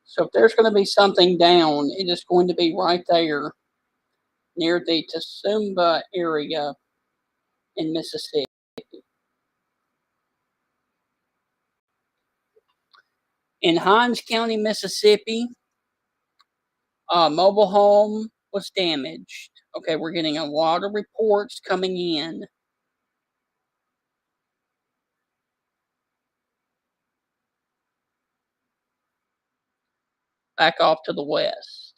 So if there's going to be something down, it is going to be right there near the Tsumba area in Mississippi. In Hinds County, Mississippi, a mobile home was damaged. Okay, we're getting a lot of reports coming in. Back off to the west.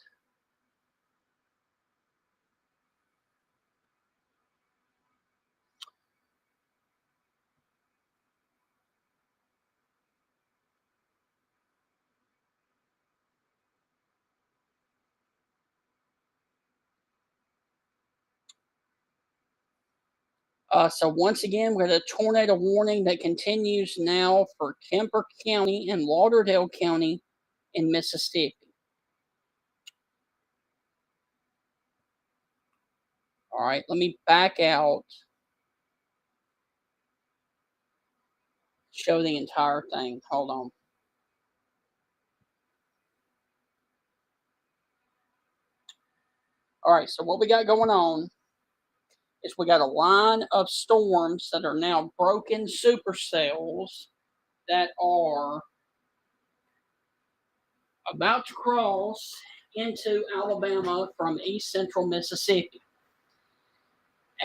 So once again, we have a tornado warning that continues now for Kemper County and Lauderdale County in Mississippi. All right, let me back out. Show the entire thing. Hold on. All right, so what we got going on is we got a line of storms that are now broken supercells that are about to cross into Alabama from east central Mississippi.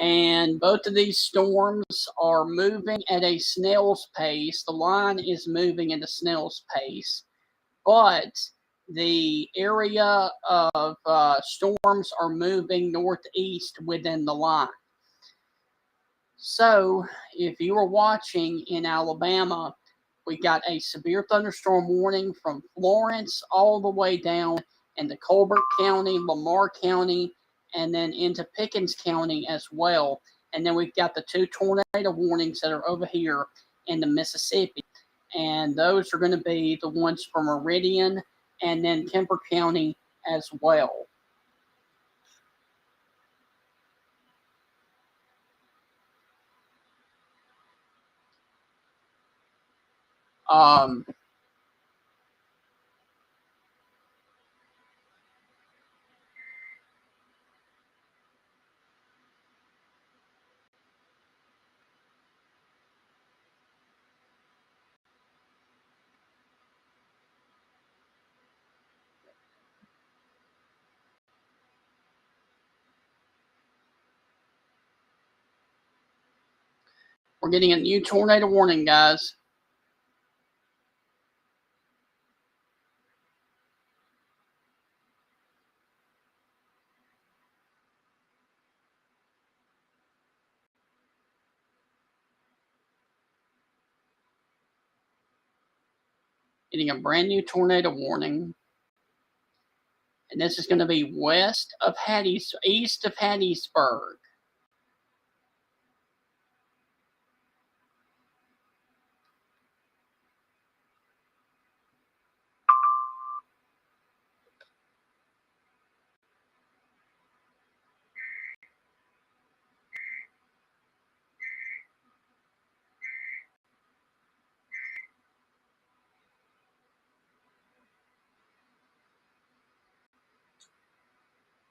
And both of these storms are moving at a snail's pace. The line is moving at a snail's pace, but the area of storms are moving northeast within the line. So, if you were watching in Alabama, we got a severe thunderstorm warning from Florence all the way down into Colbert County, Lamar County, and then into Pickens County as well. And then we've got the two tornado warnings that are over here in the Mississippi. And those are going to be the ones for Meridian and then Kemper County as well. We're getting a new tornado warning, guys. Getting a brand new tornado warning. And this is going to be east of Hattiesburg.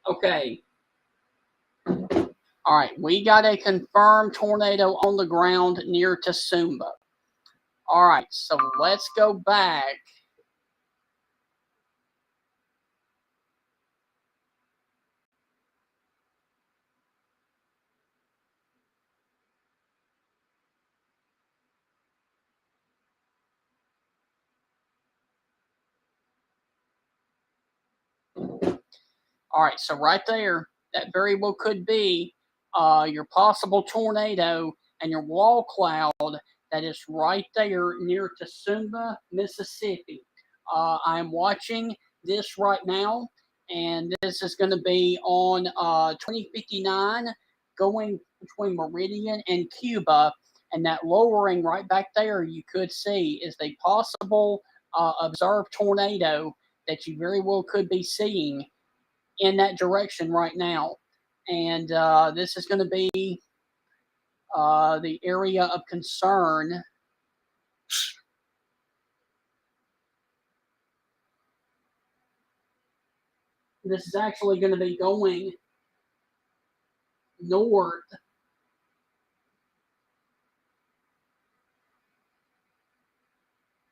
Okay. All right, we got a confirmed tornado on the ground near Tsumba. All right, so let's go back. All right, so right there, that very well could be your possible tornado and your wall cloud that is right there near Tsumba, Mississippi. I'm watching this right now, and this is going to be on 2059 going between Meridian and Cuba. And that lowering right back there, you could see, is a possible observed tornado that you very well could be seeing in that direction right now. And this is going to be the area of concern. This is actually going to be going north.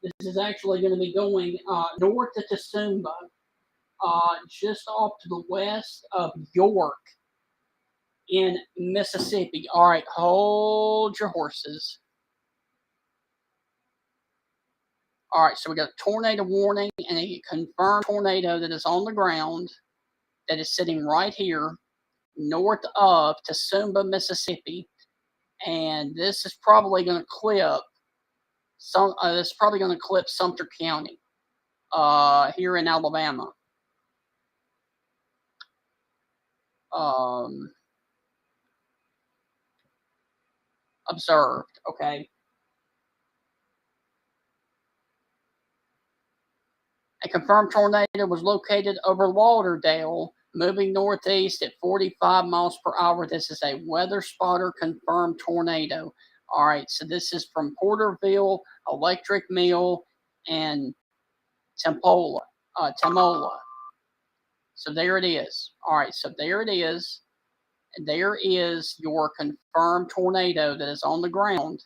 This is actually going to be going north to Tsumba, just off to the west of York in Mississippi. All right, hold your horses. All right, so we got a tornado warning and a confirmed tornado that is on the ground that is sitting right here north of Tsumba, Mississippi. And this is probably going to clip Sumter County here in Alabama. Observed, okay. A confirmed tornado was located over Lauderdale, moving northeast at 45 miles per hour. This is a weather spotter confirmed tornado. All right, so this is from Porterville, Electric Mill, and Temola. So there it is. All right, so there it is. And there is your confirmed tornado that is on the ground.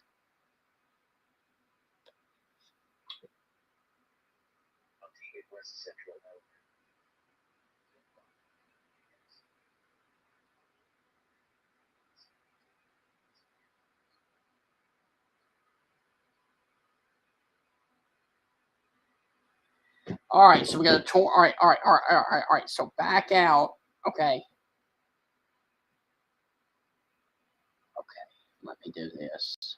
All right, so we got a all right. So back out. Okay. Let me do this.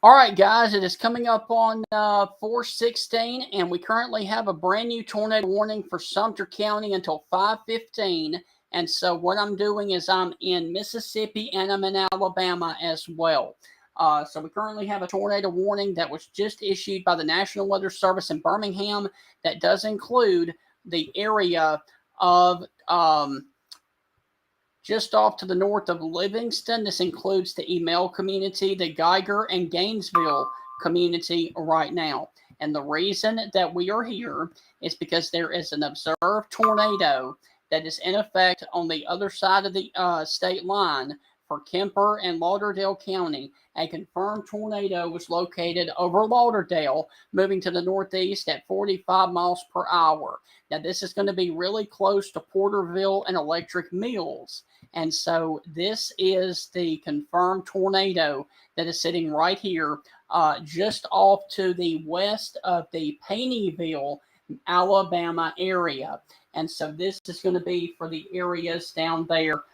All right, guys, it is coming up on 4/16, and we currently have a brand new tornado warning for Sumter County until 5:15. And so what I'm doing is I'm in Mississippi and I'm in Alabama as well. So we currently have a tornado warning that was just issued by the National Weather Service in Birmingham that does include the area of just off to the north of Livingston. This includes the Emell community, the Geiger and Gainesville community right now. And the reason that we are here is because there is an observed tornado that is in effect on the other side of the state line for Kemper and Lauderdale County. A confirmed tornado was located over Lauderdale, moving to the northeast at 45 miles per hour. Now, this is going to be really close to Porterville and Electric Mills. And so this is the confirmed tornado that is sitting right here, just off to the west of the Payneeville, Alabama area. And so this is going to be for the areas down there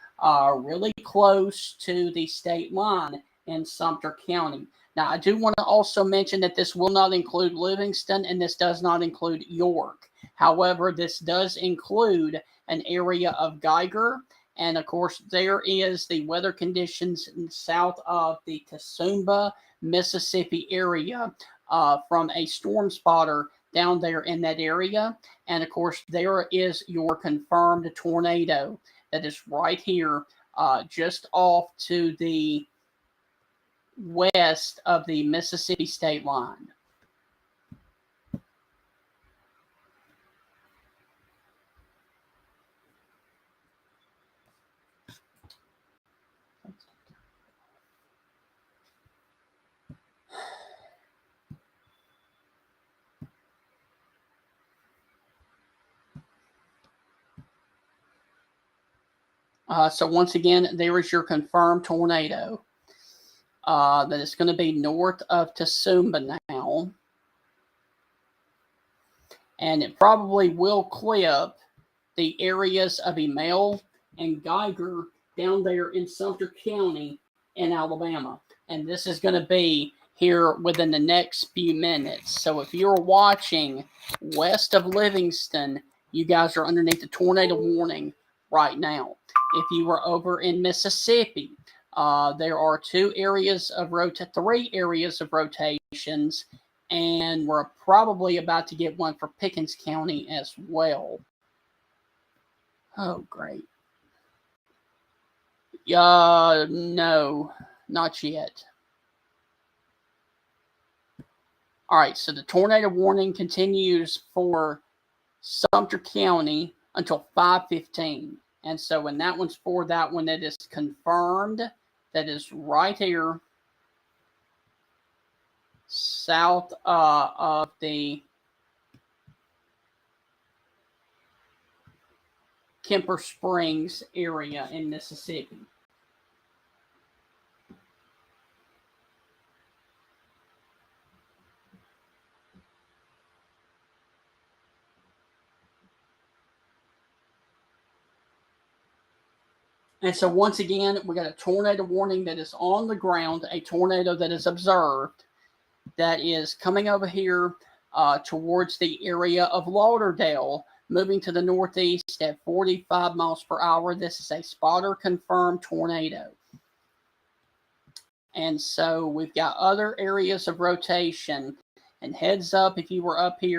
really close to the state line in Sumter County. Now, I do want to also mention that this will not include Livingston and this does not include York. However, this does include an area of Geiger. And of course, there is the weather conditions south of the Toowoomba, Mississippi area from a storm spotter down there in that area. And of course, there is your confirmed tornado that is right here, just off to the west of the Mississippi state line. So once again, there is your confirmed tornado. That is going to be north of Toowoomba now. And it probably will clip the areas of Emell and Geiger down there in Sumter County in Alabama. And this is going to be here within the next few minutes. So if you're watching west of Livingston, you guys are underneath the tornado warning right now. If you are over in Mississippi, there are three areas of rotations, and we're probably about to get one for Pickens County as well. Oh, great. No, not yet. All right, so the tornado warning continues for Sumter County until 5:15. And so when that one's for that one, it is confirmed. That is right here, south of the Kemper Springs area in Mississippi. And so once again, we got a tornado warning that is on the ground, a tornado that is observed, that is coming over here towards the area of Lauderdale, moving to the northeast at 45 miles per hour. This is a spotter confirmed tornado. And so we've got other areas of rotation. And heads up if you were up here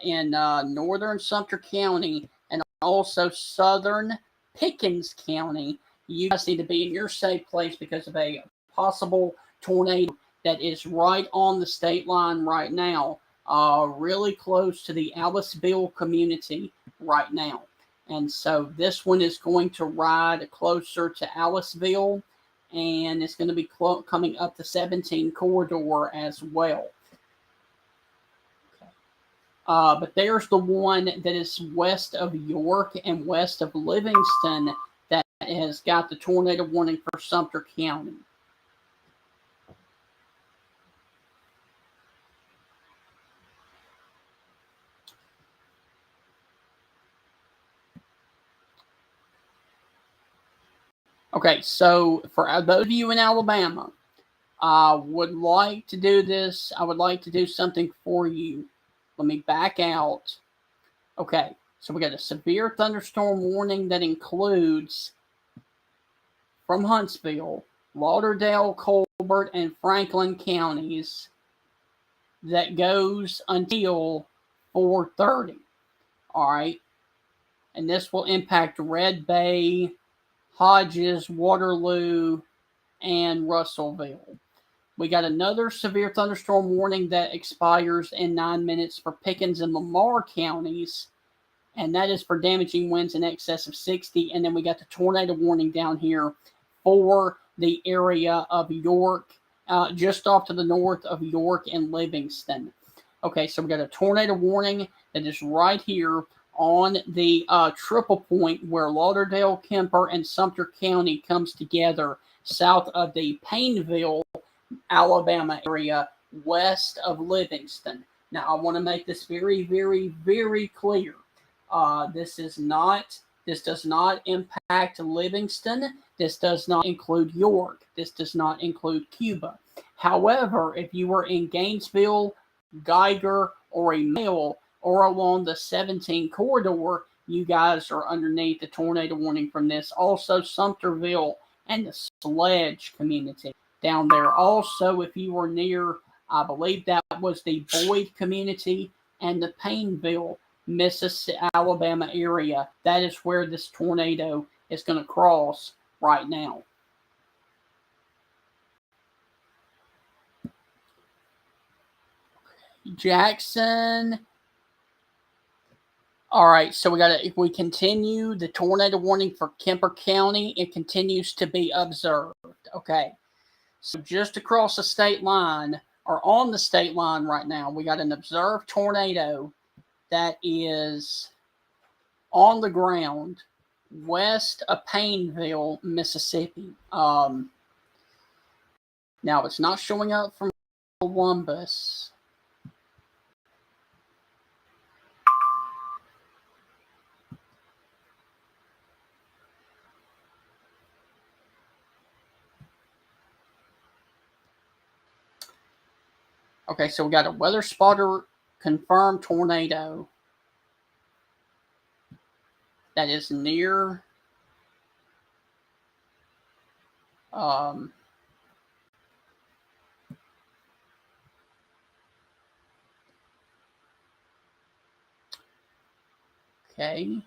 in northern Sumter County and also southern Pickens County, you guys need to be in your safe place because of a possible tornado that is right on the state line right now, really close to the Aliceville community right now. And so this one is going to ride closer to Aliceville, and it's going to be coming up the 17 corridor as well. But there's the one that is west of York and west of Livingston that has got the tornado warning for Sumter County. Okay, so for those of you in Alabama, I would like to do this. I would like to do something for you. Let me back out. Okay, so we got a severe thunderstorm warning that includes from Huntsville, Lauderdale, Colbert, and Franklin counties that goes until 4:30. All right, and this will impact Red Bay, Hodges, Waterloo, and Russellville. We got another severe thunderstorm warning that expires in 9 minutes for Pickens and Lamar counties, and that is for damaging winds in excess of 60. And then we got the tornado warning down here for the area of York, just off to the north of York and Livingston. Okay, so we got a tornado warning that is right here on the triple point where Lauderdale, Kemper, and Sumter County comes together south of the Paineville, Alabama area west of Livingston. Now, I want to make this very, very, very clear. This does not impact Livingston. This does not include York. This does not include Cuba. However, if you were in Gainesville, Geiger, or a Mill, or along the 17 corridor, you guys are underneath the tornado warning from this. Also, Sumterville and the Sledge community down there. Also, if you were near, I believe that was the Boyd community and the Paineville, Mississippi, Alabama area, that is where this tornado is going to cross right now. Jackson. All right, so if we continue the tornado warning for Kemper County, it continues to be observed. Okay, so just across the state line, or on the state line right now, we got an observed tornado that is on the ground west of Paineville, Mississippi. Now, it's not showing up from Columbus. Okay, so we got a weather spotter confirmed tornado that is near okay.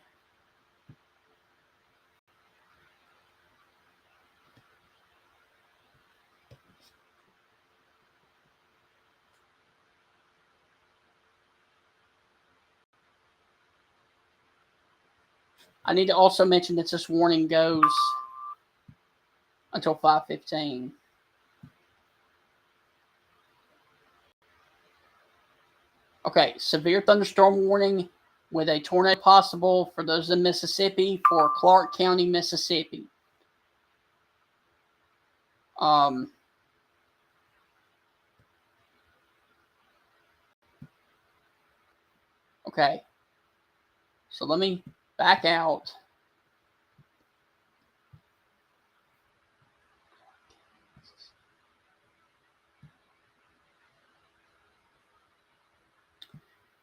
I need to also mention that this warning goes until 5:15. Okay, severe thunderstorm warning with a tornado possible for those in Mississippi for Clark County, Mississippi. Okay, so let me back out.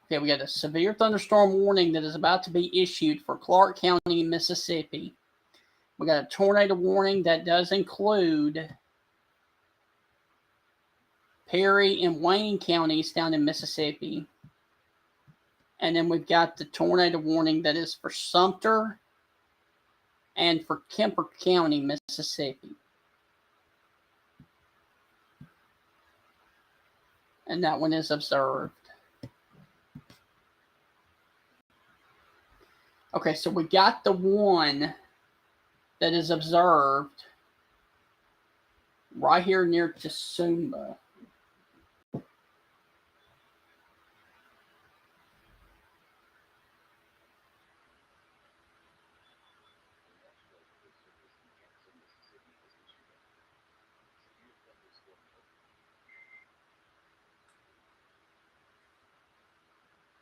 Okay, we got a severe thunderstorm warning that is about to be issued for Clark County, Mississippi. We got a tornado warning that does include Perry and Wayne counties down in Mississippi. And then we've got the tornado warning that is for Sumter and for Kemper County, Mississippi. And that one is observed. Okay, so we got the one that is observed right here near Tsumba.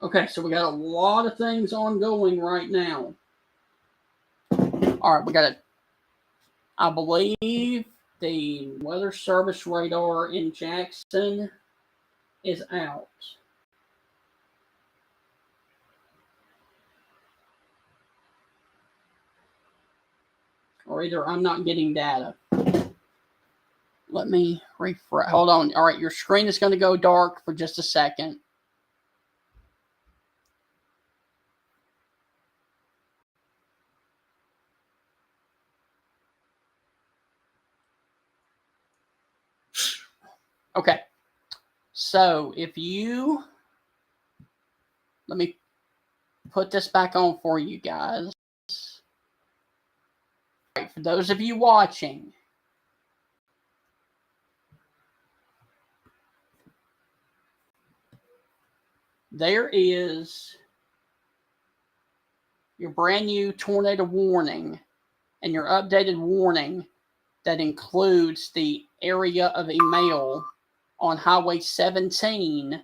Okay, so we got a lot of things ongoing right now. All right, we got I believe the weather service radar in Jackson is out. Or either I'm not getting data. Let me refresh. Hold on. All right, your screen is going to go dark for just a second. Okay. So if you, let me put this back on for you guys. All right, for those of you watching, there is your brand new tornado warning and your updated warning that includes the area of Emile on Highway 17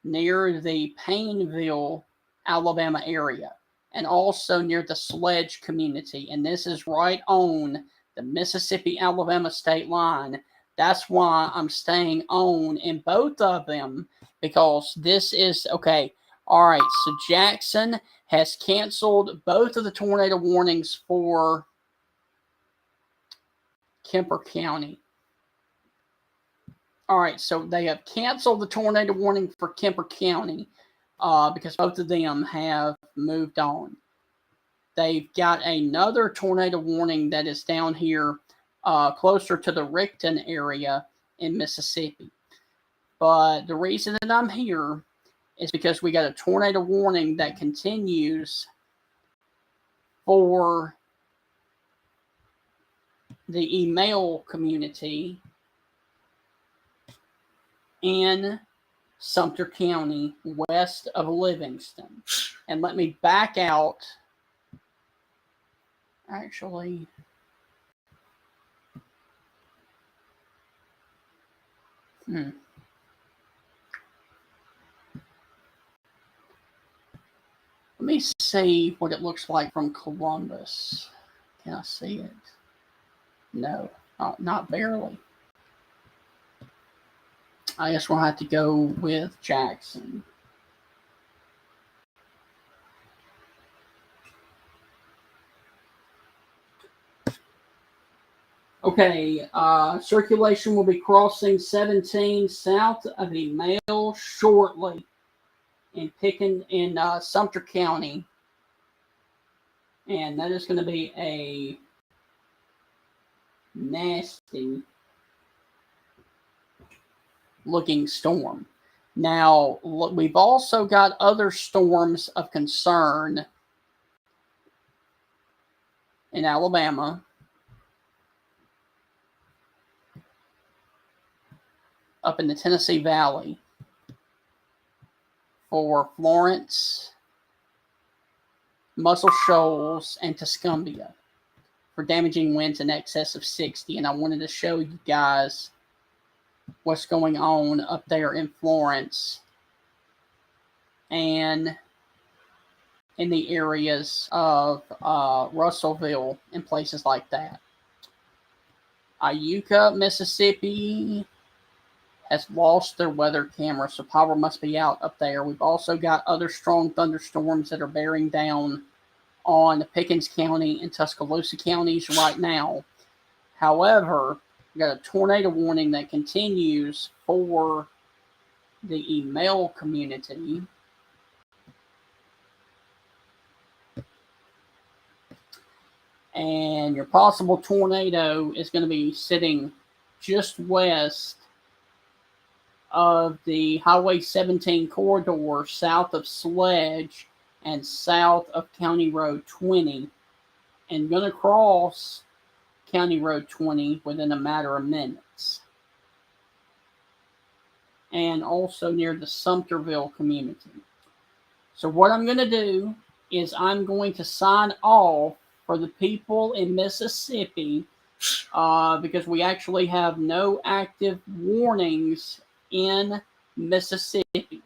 near the Painville, Alabama area, and also near the Sledge community. And this is right on the Mississippi-Alabama state line. That's why I'm staying on in both of them, because this is, okay, all right, so Jackson has canceled both of the tornado warnings for Kemper County. All right, so they have canceled the tornado warning for Kemper County because both of them have moved on. They've got another tornado warning that is down here closer to the Rickton area in Mississippi. But the reason that I'm here is because we got a tornado warning that continues for the Emile community in Sumter County, west of Livingston. And let me back out. Actually, let me see what it looks like from Columbus. Can I see it? No, not barely. I guess we'll have to go with Jackson. Okay, circulation will be crossing 17 south of Emile shortly in Pickens in Sumter County. And that is going to be a nasty looking storm. Now, we've also got other storms of concern in Alabama. Up in the Tennessee Valley for Florence, Muscle Shoals, and Tuscumbia for damaging winds in excess of 60. And I wanted to show you guys what's going on up there in Florence and in the areas of Russellville and places like that. Iuka, Mississippi has lost their weather camera, so power must be out up there. We've also got other strong thunderstorms that are bearing down on Pickens County and Tuscaloosa counties right now. However, we've got a tornado warning that continues for the Emile community. And your possible tornado is going to be sitting just west of the Highway 17 corridor, south of Sledge and south of County Road 20, and going to cross County Road 20 within a matter of minutes. And also near the Sumterville community. So what I'm going to do is I'm going to sign off for the people in Mississippi because we actually have no active warnings in Mississippi.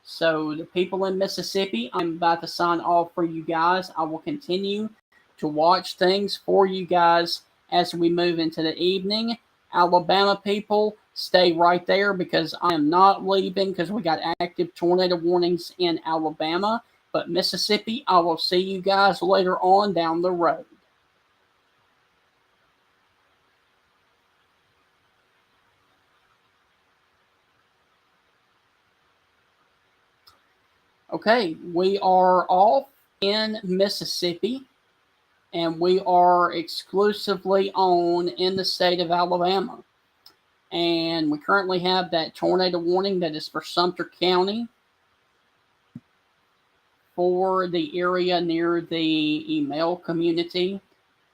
So the people in Mississippi, I'm about to sign off for you guys. I will continue to watch things for you guys as we move into the evening. Alabama people, stay right there because I am not leaving because we got active tornado warnings in Alabama. But Mississippi, I will see you guys later on down the road. Okay, we are off in Mississippi, and we are exclusively on in the state of Alabama. And we currently have that tornado warning that is for Sumter County, for the area near the Email community,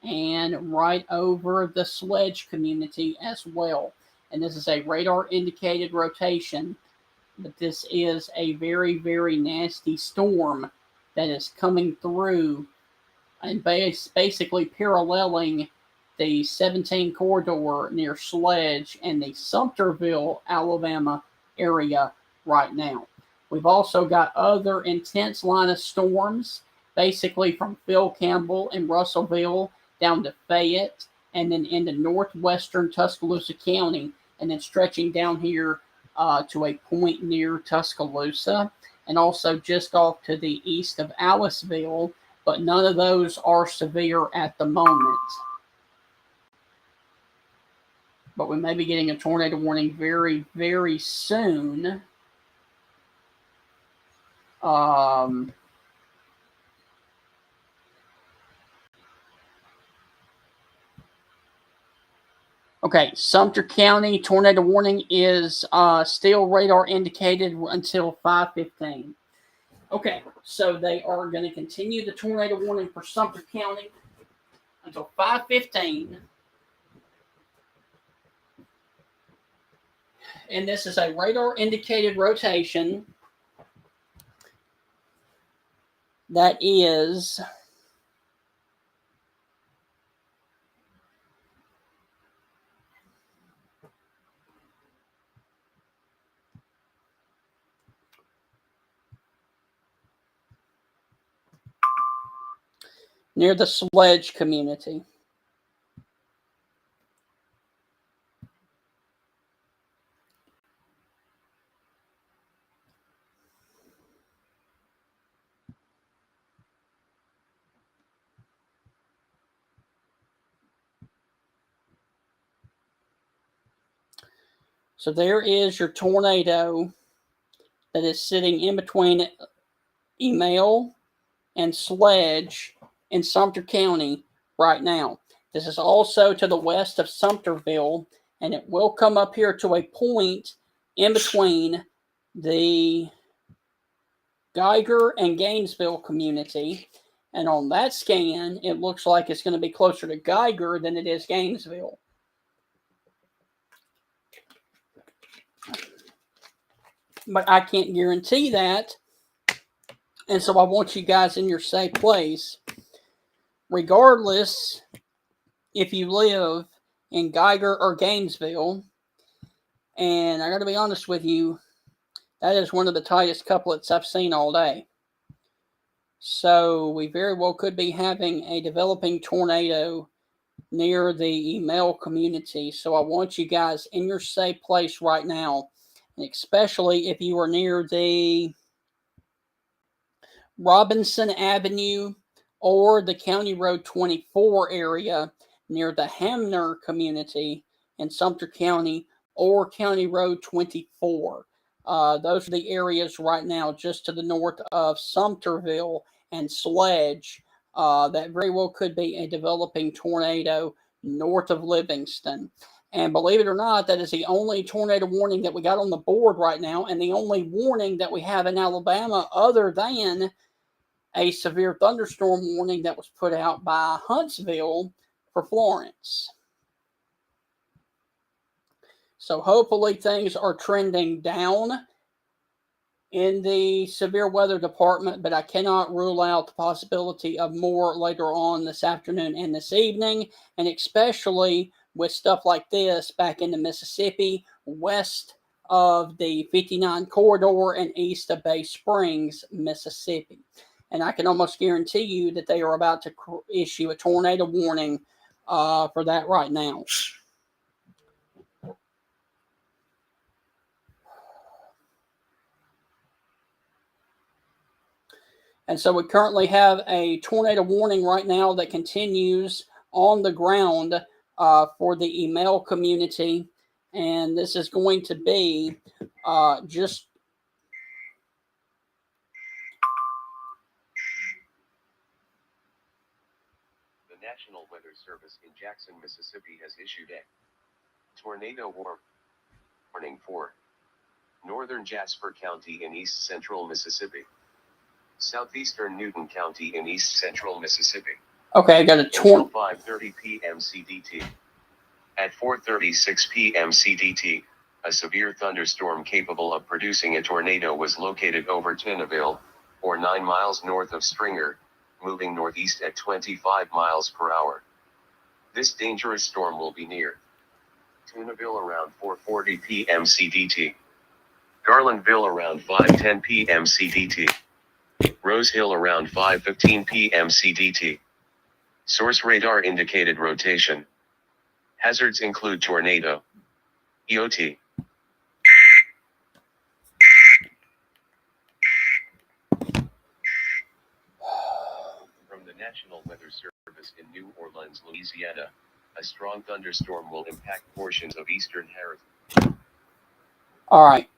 and right over the Sledge community as well. And this is a radar indicated rotation, but this is a very, very nasty storm that is coming through and basically paralleling the 17 corridor near Sledge and the Sumterville, Alabama area right now. We've also got other intense line of storms, basically from Phil Campbell and Russellville down to Fayette, and then into northwestern Tuscaloosa County, and then stretching down here to a point near Tuscaloosa, and also just off to the east of Aliceville, but none of those are severe at the moment. But we may be getting a tornado warning very, very soon. Okay, Sumter County tornado warning is still radar indicated until 5:15. Okay, so they are going to continue the tornado warning for Sumter County until 5:15. And this is a radar indicated rotation that is near the Sledge community. So there is your tornado that is sitting in between Email and Sledge in Sumter County right now. This is also to the west of Sumterville, and it will come up here to a point in between the Geiger and Gainesville community. And on that scan, it looks like it's going to be closer to Geiger than it is Gainesville. But I can't guarantee that. And so I want you guys in your safe place. Regardless if you live in Geiger or Gainesville. And I got to be honest with you, that is one of the tightest couplets I've seen all day. So we very well could be having a developing tornado near the Email community. So I want you guys in your safe place right now, and especially if you are near the Robinson Avenue or the County Road 24 area near the Hamner community in Sumter County or County Road 24. Those are the areas right now just to the north of Sumterville and Sledge that very well could be a developing tornado north of Livingston. And believe it or not, that is the only tornado warning that we got on the board right now, and the only warning that we have in Alabama other than a severe thunderstorm warning that was put out by Huntsville for Florence. So hopefully things are trending down in the severe weather department, but I cannot rule out the possibility of more later on this afternoon and this evening, and especially with stuff like this back into Mississippi, west of the 59 corridor and east of Bay Springs, Mississippi. And I can almost guarantee you that they are about to issue a tornado warning for that right now. And so we currently have a tornado warning right now that continues on the ground for the email community. And this is going to be just... The National Weather Service in Jackson, Mississippi has issued a tornado warning for northern Jasper County in east central Mississippi, southeastern Newton County in east central Mississippi. Okay, I got a until 5:30 p.m. CDT. At 4:36 p.m. CDT, a severe thunderstorm capable of producing a tornado was located over Tenneville, or 9 miles north of Stringer, moving northeast at 25 miles per hour. This dangerous storm will be near Tenneville around 4:40 p.m. CDT. Garlandville around 5:10 p.m. CDT. Rose Hill around 5:15 p.m. CDT. Source radar indicated rotation. Hazards include tornado, EOT. From the National Weather Service in New Orleans, Louisiana, a strong thunderstorm will impact portions of eastern Harris. All right.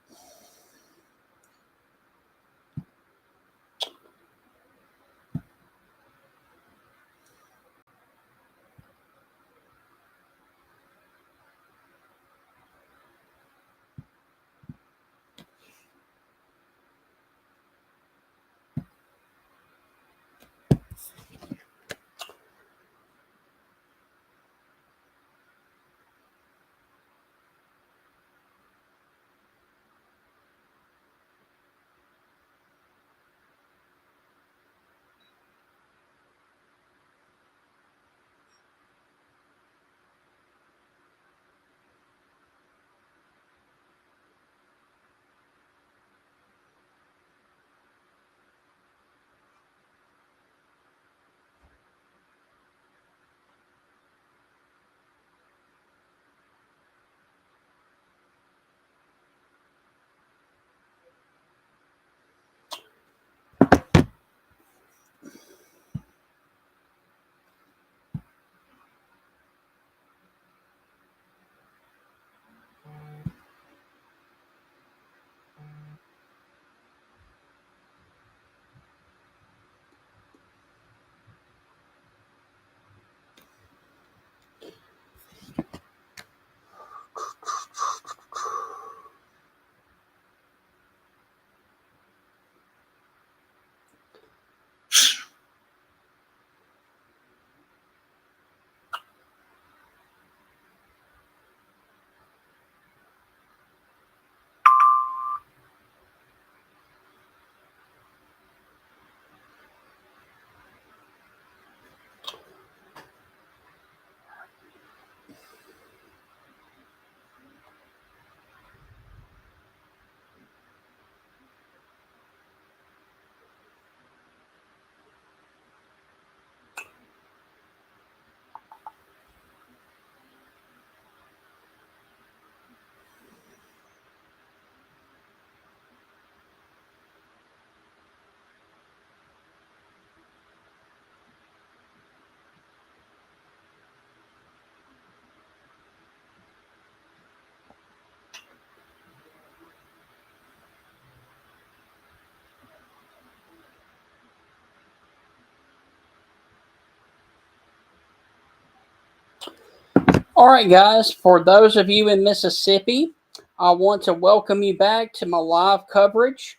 All right, guys, for those of you in Mississippi, I want to welcome you back to my live coverage.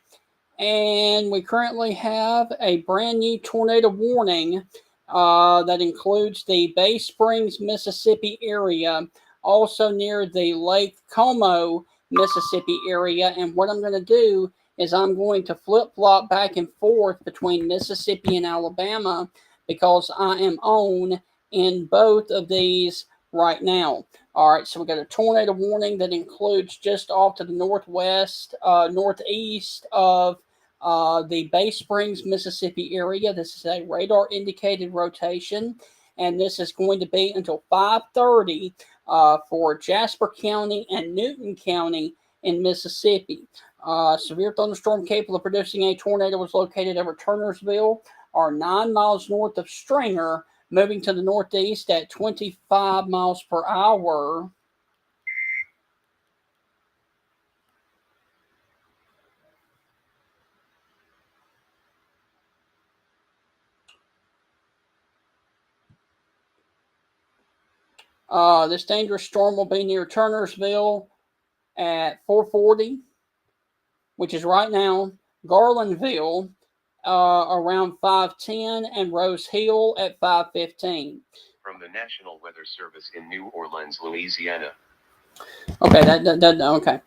And we currently have a brand new tornado warning that includes the Bay Springs, Mississippi area, also near the Lake Como, Mississippi area. And what I'm going to do is I'm going to flip-flop back and forth between Mississippi and Alabama because I am on in both of these right now. All right, so we got a tornado warning that includes just off to the northwest, northeast of the Bay Springs, Mississippi area. This is a radar indicated rotation, and this is going to be until 5:30 for Jasper County and Newton County in Mississippi. Severe thunderstorm capable of producing a tornado was located over Turnersville, or 9 miles north of Stringer, moving to the northeast at 25 miles per hour. This dangerous storm will be near Turnersville at 4:40, which is right now, Garlandville around 5:10, and Rose Hill at 5:15. From the National Weather Service in New Orleans, Louisiana. Okay, okay.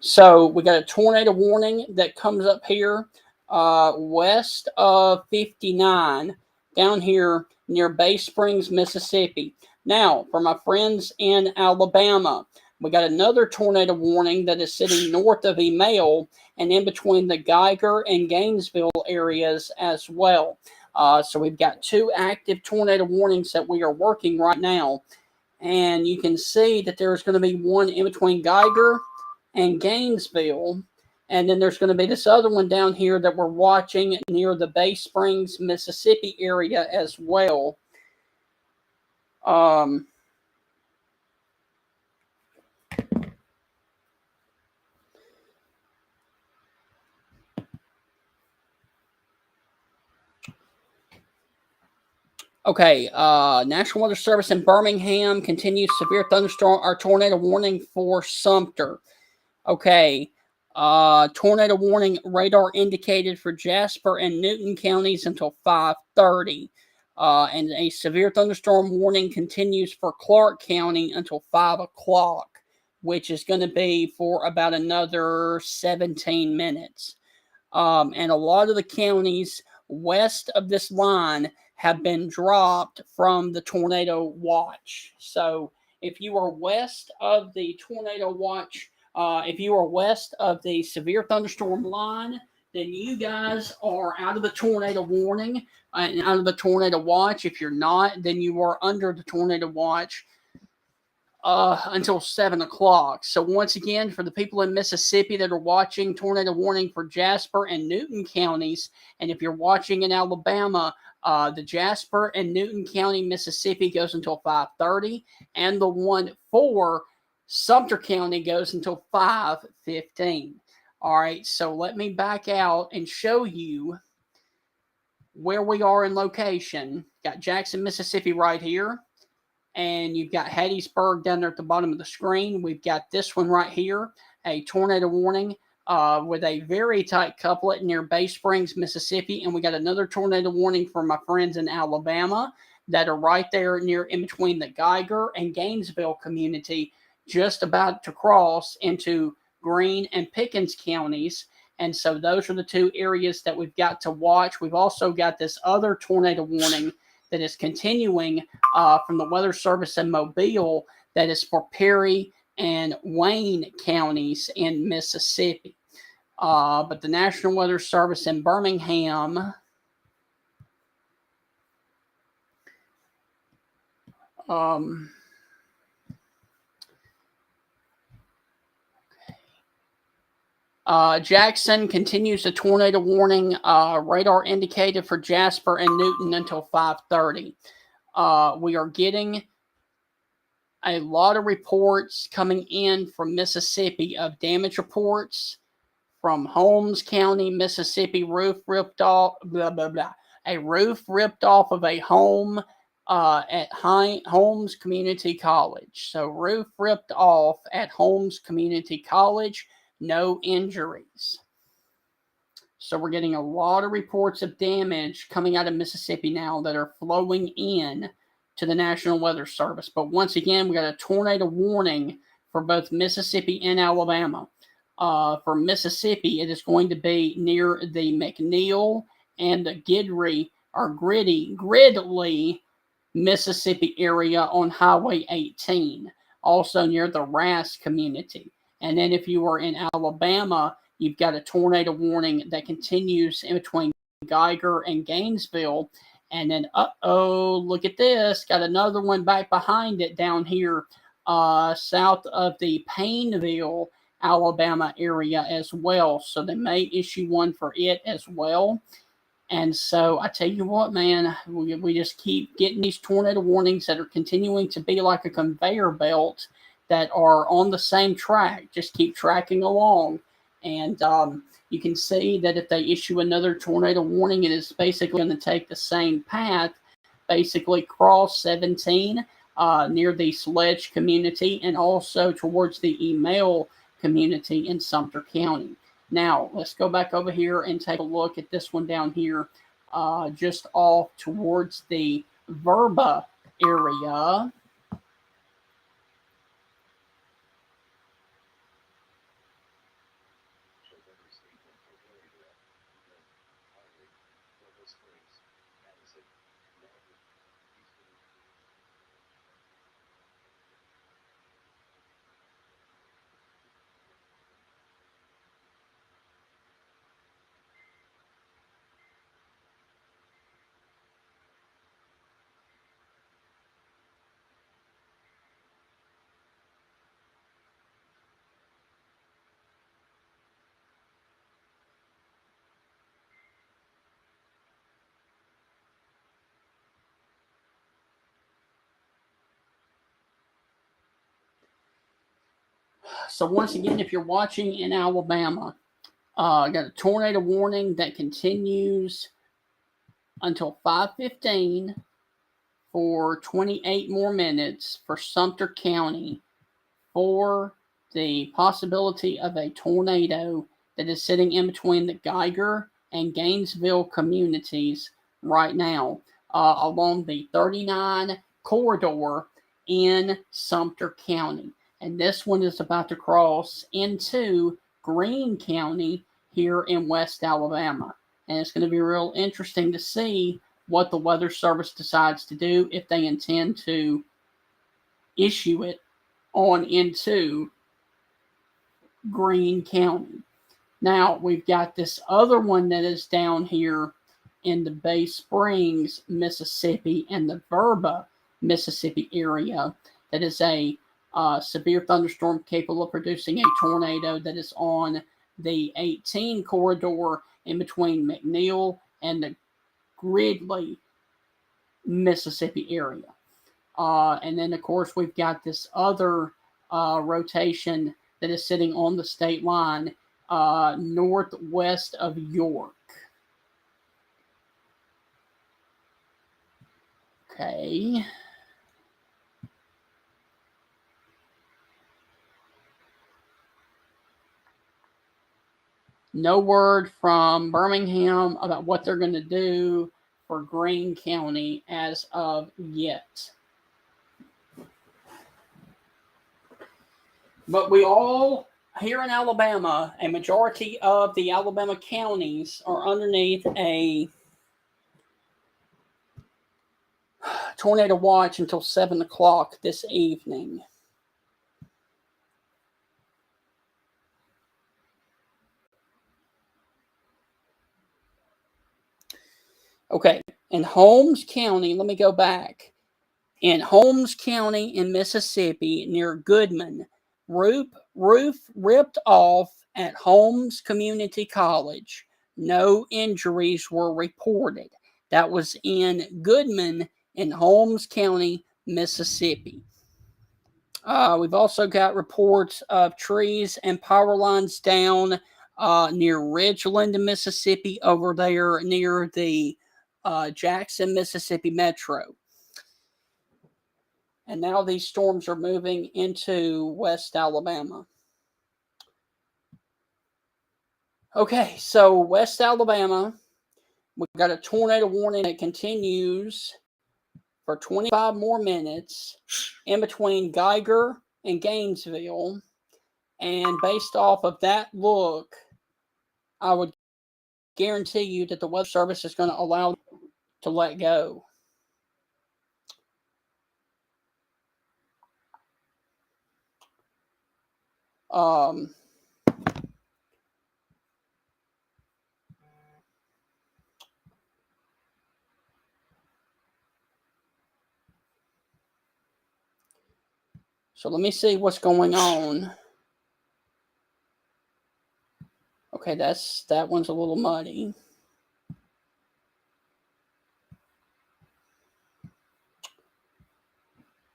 So we got a tornado warning that comes up here west of 59, down here near Bay Springs, Mississippi. Now, for my friends in Alabama, we got another tornado warning that is sitting north of Emile and in between the Geiger and Gainesville areas as well. So we've got 2 active tornado warnings that we are working right now. And you can see that there's going to be one in between Geiger and Gainesville. And then there's going to be this other one down here that we're watching near the Bay Springs, Mississippi area as well. Okay, National Weather Service in Birmingham continues severe thunderstorm or tornado warning for Sumter. Okay, tornado warning radar indicated for Jasper and Newton counties until 5:30. And a severe thunderstorm warning continues for Clark County until 5 o'clock, which is going to be for about another 17 minutes. And a lot of the counties west of this line have been dropped from the tornado watch. So if you are west of the tornado watch, if you are west of the severe thunderstorm line, then you guys are out of the tornado warning and out of the tornado watch. If you're not, then you are under the tornado watch until 7 o'clock. So once again, for the people in Mississippi that are watching, tornado warning for Jasper and Newton counties. And if you're watching in Alabama, the Jasper and Newton County, Mississippi goes until 5:30, and the one for Sumter County goes until 5:15. All right, so let me back out and show you where we are in location. Got Jackson, Mississippi right here, and you've got Hattiesburg down there at the bottom of the screen. We've got this one right here, a tornado warning with a very tight couplet near Bay Springs, Mississippi. And we got another tornado warning for my friends in Alabama that are right there near in between the Geiger and Gainesville community, just about to cross into Greene and Pickens counties. And so those are the 2 areas that we've got to watch. We've also got this other tornado warning that is continuing from the Weather Service in Mobile that is for Perry and Wayne counties in Mississippi. But the National Weather Service in Birmingham Jackson continues the tornado warning. Radar indicated for Jasper and Newton until 5:30. We are getting a lot of reports coming in from Mississippi of damage reports from Holmes County, Mississippi. Roof ripped off, blah, blah, blah. A roof ripped off of a home at Holmes Community College. So roof ripped off at Holmes Community College. No injuries. So we're getting a lot of reports of damage coming out of Mississippi now that are flowing in to the National Weather Service. But once again, we got a tornado warning for both Mississippi and Alabama. For Mississippi, it is going to be near the McNeil and the Gridley, Mississippi area on Highway 18, also near the Rass community. And then if you are in Alabama, you've got a tornado warning that continues in between Geiger and Gainesville. And then, look at this. Got another one back behind it down here south of the Paineville, Alabama area as well. So they may issue one for it as well. And so I tell you what, man, we just keep getting these tornado warnings that are continuing to be like a conveyor belt that are on the same track. Just keep tracking along. And you can see that if they issue another tornado warning, it is basically going to take the same path, basically cross 17 near the Sledge community and also towards the Email community in Sumter County. Now, let's go back over here and take a look at this one down here, just off towards the Verba area. So once again, if you're watching in Alabama, I got a tornado warning that continues until 5:15 for 28 more minutes for Sumter County for the possibility of a tornado that is sitting in between the Geiger and Gainesville communities right now along the 39 corridor in Sumter County. And this one is about to cross into Greene County here in West Alabama. And it's going to be real interesting to see what the Weather Service decides to do, if they intend to issue it on into Greene County. Now, we've got this other one that is down here in the Bay Springs, Mississippi, and the Verba, Mississippi area that is a severe thunderstorm capable of producing a tornado that is on the 18 corridor in between McNeil and the Gridley, Mississippi area. And then, of course, we've got this other rotation that is sitting on the state line northwest of York. Okay. No word from Birmingham about what they're going to do for Greene County as of yet. But we all, here in Alabama, a majority of the Alabama counties are underneath a tornado watch until 7 o'clock this evening. Okay, in Holmes County, let me go back. In Holmes County in Mississippi, near Goodman, roof ripped off at Holmes Community College. No injuries were reported. That was in Goodman in Holmes County, Mississippi. We've also got reports of trees and power lines down near Ridgeland, Mississippi, over there near the Jackson, Mississippi Metro. And now these storms are moving into West Alabama. Okay, so West Alabama, we've got a tornado warning that continues for 25 more minutes in between Geiger and Gainesville. And based off of that look, I would guarantee you that the Weather Service is going to allow to let go. So let me see what's going on. Okay, that one's a little muddy.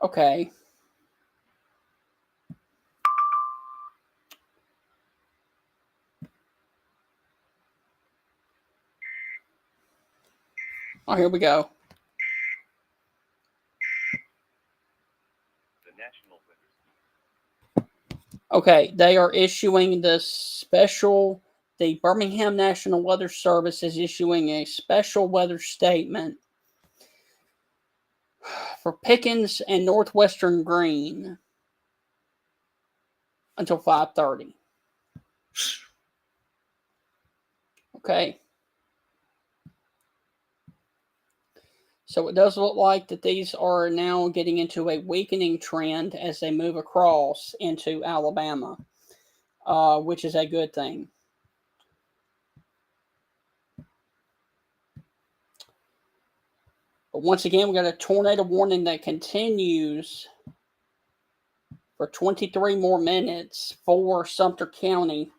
Okay. Oh, here we go. Okay, they are issuing the Birmingham National Weather Service is issuing a special weather statement for Pickens and Northwestern Green until 5:30. Okay. So it does look like that these are now getting into a weakening trend as they move across into Alabama, which is a good thing. But once again, we got a tornado warning that continues for 23 more minutes for Sumter County.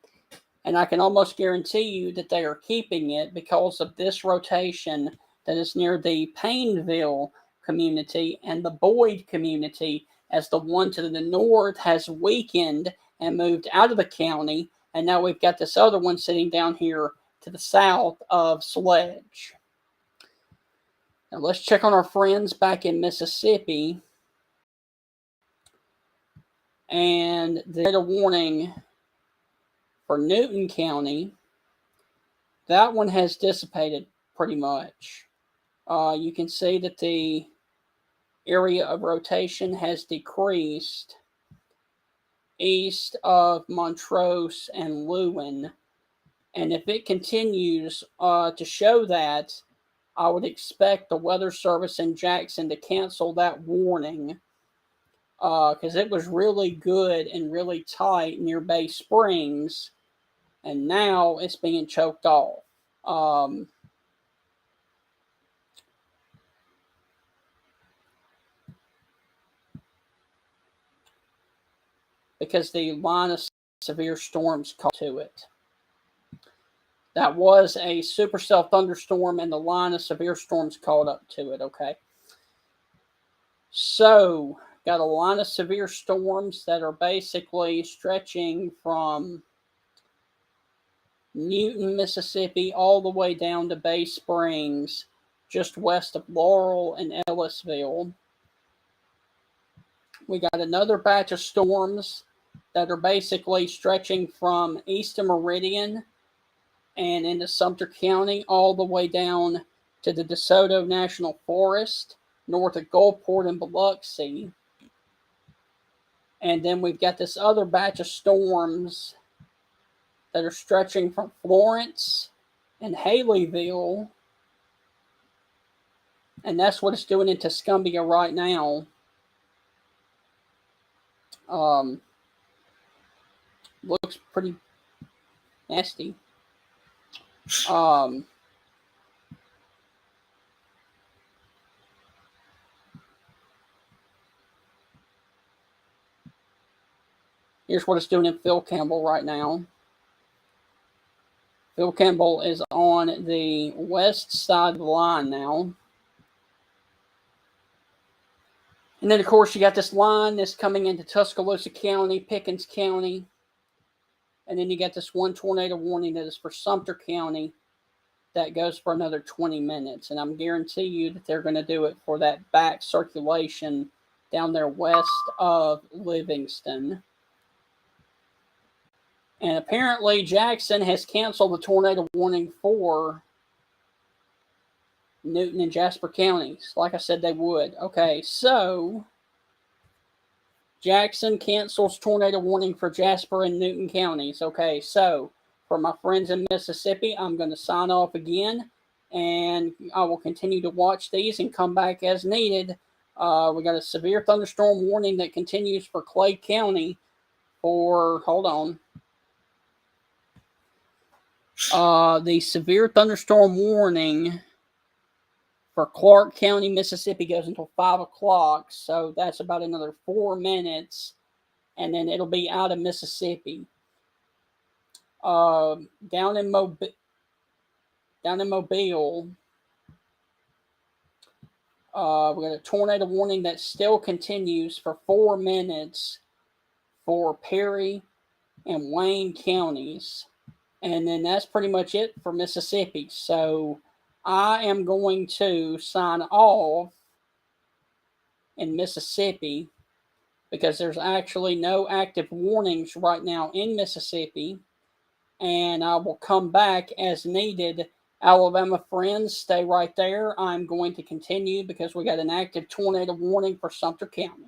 And I can almost guarantee you that they are keeping it because of this rotation that is near the Painville community and the Boyd community, as the one to the north has weakened and moved out of the county. And now we've got this other one sitting down here to the south of Sledge. Now let's check on our friends back in Mississippi. And the warning for Newton County, that one has dissipated pretty much. You can see that the area of rotation has decreased east of Montrose and Lewin. And if it continues to show that, I would expect the Weather Service in Jackson to cancel that warning because it was really good and really tight near Bay Springs, and now it's being choked off. Because the line of severe storms caught to it. That was a supercell thunderstorm, and the line of severe storms caught up to it, okay? So, got a line of severe storms that are basically stretching from Newton, Mississippi, all the way down to Bay Springs, just west of Laurel and Ellisville. We got another batch of storms that are basically stretching from east of Meridian and into Sumter County, all the way down to the DeSoto National Forest, north of Gulfport and Biloxi. And then we've got this other batch of storms that are stretching from Florence and Haleyville. And that's what it's doing in Tuscumbia right now. Looks pretty nasty. Here's what it's doing in Phil Campbell right now. Phil Campbell is on the west side of the line now. And then, of course, you got this line that's coming into Tuscaloosa County, Pickens County. And then you got this one tornado warning that is for Sumter County that goes for another 20 minutes. And I'm guarantee you that they're going to do it for that back circulation down there west of Livingston. And apparently Jackson has canceled the tornado warning for Newton and Jasper counties. Like I said, they would. Okay, so Jackson cancels tornado warning for Jasper and Newton counties. Okay, so for my friends in Mississippi, I'm going to sign off again, and I will continue to watch these and come back as needed. We got a severe thunderstorm warning that continues for Clay County for, hold on. The severe thunderstorm warning for Clark County, Mississippi goes until 5 o'clock. So that's about another 4 minutes. And then it'll be out of Mississippi. Down in Mobile, we got a tornado warning that still continues for 4 minutes for Perry and Wayne counties. And then that's pretty much it for Mississippi. So I am going to sign off in Mississippi because there's actually no active warnings right now in Mississippi. And I will come back as needed. Alabama friends, stay right there. I'm going to continue because we got an active tornado warning for Sumter County.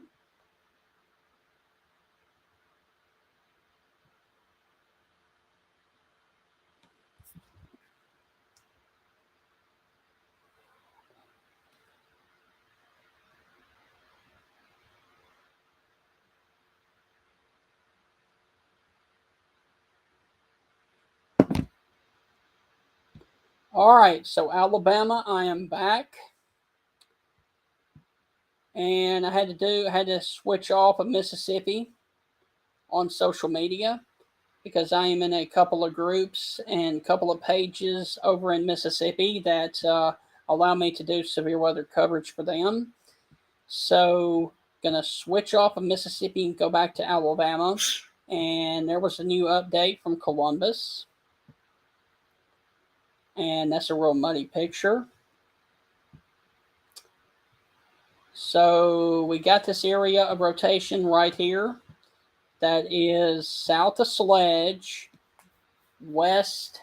All right, so Alabama, I am back. And I had to switch off of Mississippi on social media because I am in a couple of groups and a couple of pages over in Mississippi that allow me to do severe weather coverage for them. So, gonna switch off of Mississippi and go back to Alabama. And there was a new update from Columbus. And that's a real muddy picture. So we got this area of rotation right here that is south of Sledge, west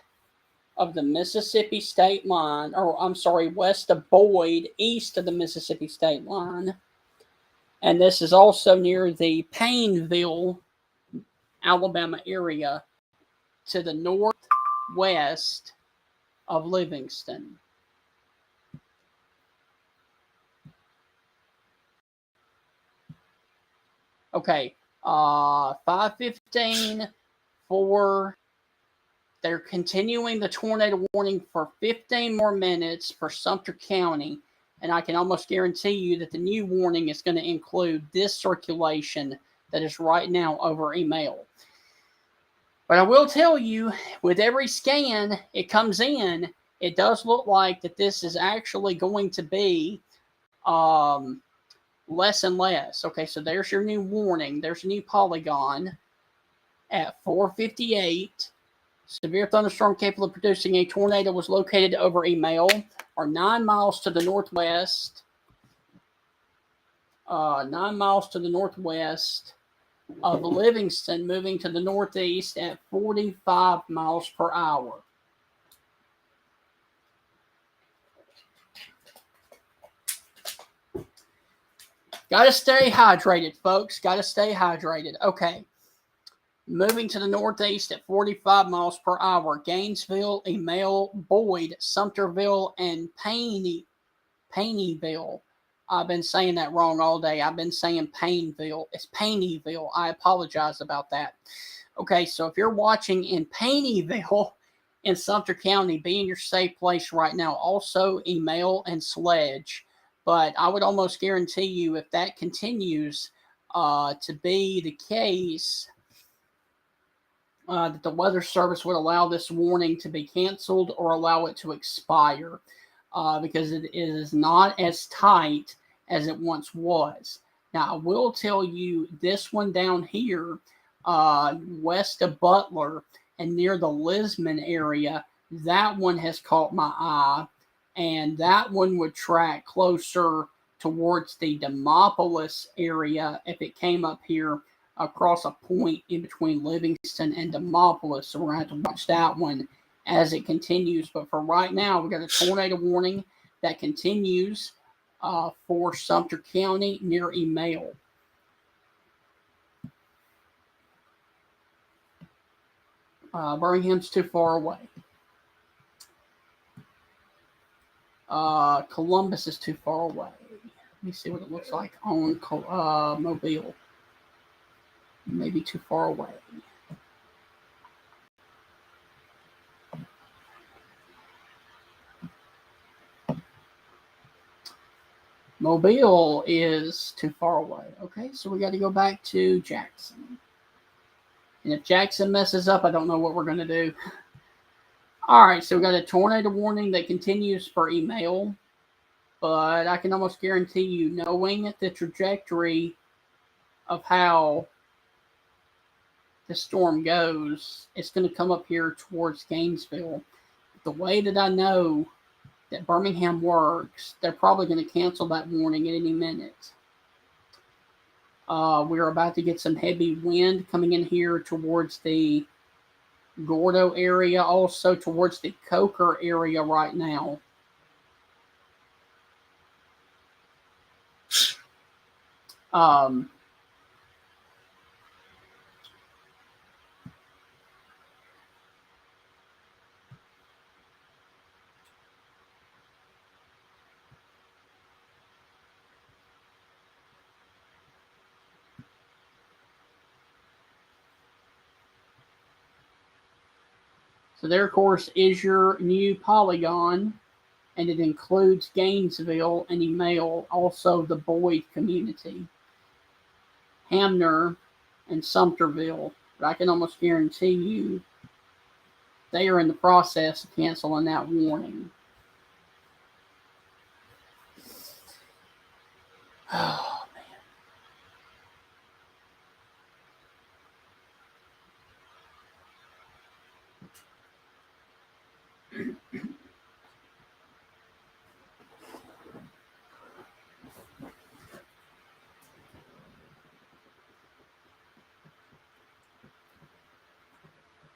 of the Mississippi state line, or I'm sorry, west of Boyd, east of the Mississippi state line. And this is also near the Paineville, Alabama area to the northwest of Livingston. Okay, 5:15 for. They're continuing the tornado warning for 15 more minutes for Sumter County, and I can almost guarantee you that the new warning is going to include this circulation that is right now over email. But I will tell you, with every scan it comes in, it does look like that this is actually going to be less and less. Okay, so there's your new warning. There's a new polygon at 4:58. Severe thunderstorm capable of producing a tornado was located over email, or 9 miles to the northwest. 9 miles to the northwest of Livingston, moving to the northeast at 45 miles per hour. Gotta stay hydrated, folks. Gotta stay hydrated. Okay. Moving to the northeast at 45 miles per hour. Gainesville, Emile, Boyd, Sumterville, and Paineyville. I've been saying that wrong all day. I've been saying Paineville. It's Paineyville. I apologize about that. Okay, so if you're watching in Paineyville in Sumter County, be in your safe place right now. Also, Emile and Sledge. But I would almost guarantee you if that continues to be the case, that the Weather Service would allow this warning to be canceled or allow it to expire because it is not as tight as it once was. Now, I will tell you this one down here, west of Butler and near the Lisbon area, that one has caught my eye, and that one would track closer towards the Demopolis area if it came up here across a point in between Livingston and Demopolis. So we're going to have to watch that one as it continues. But for right now, we got a tornado warning that continues for Sumter County near Emile. Birmingham's too far away. Columbus is too far away. Let me see what it looks like on Mobile. Maybe too far away. Mobile is too far away. Okay, so we got to go back to Jackson. And if Jackson messes up, I don't know what we're going to do. All right, so we got a tornado warning that continues for email. But I can almost guarantee you, knowing the trajectory of how the storm goes, it's going to come up here towards Gainesville. The way that I know that Birmingham works, they're probably going to cancel that warning at any minute. We're about to get some heavy wind coming in here towards the Gordo area, also towards the Coker area right now. So there, of course, is your new polygon, and it includes Gainesville and Email, also the Boyd community, Hamner, and Sumterville. But I can almost guarantee you they are in the process of canceling that warning. Oh, man.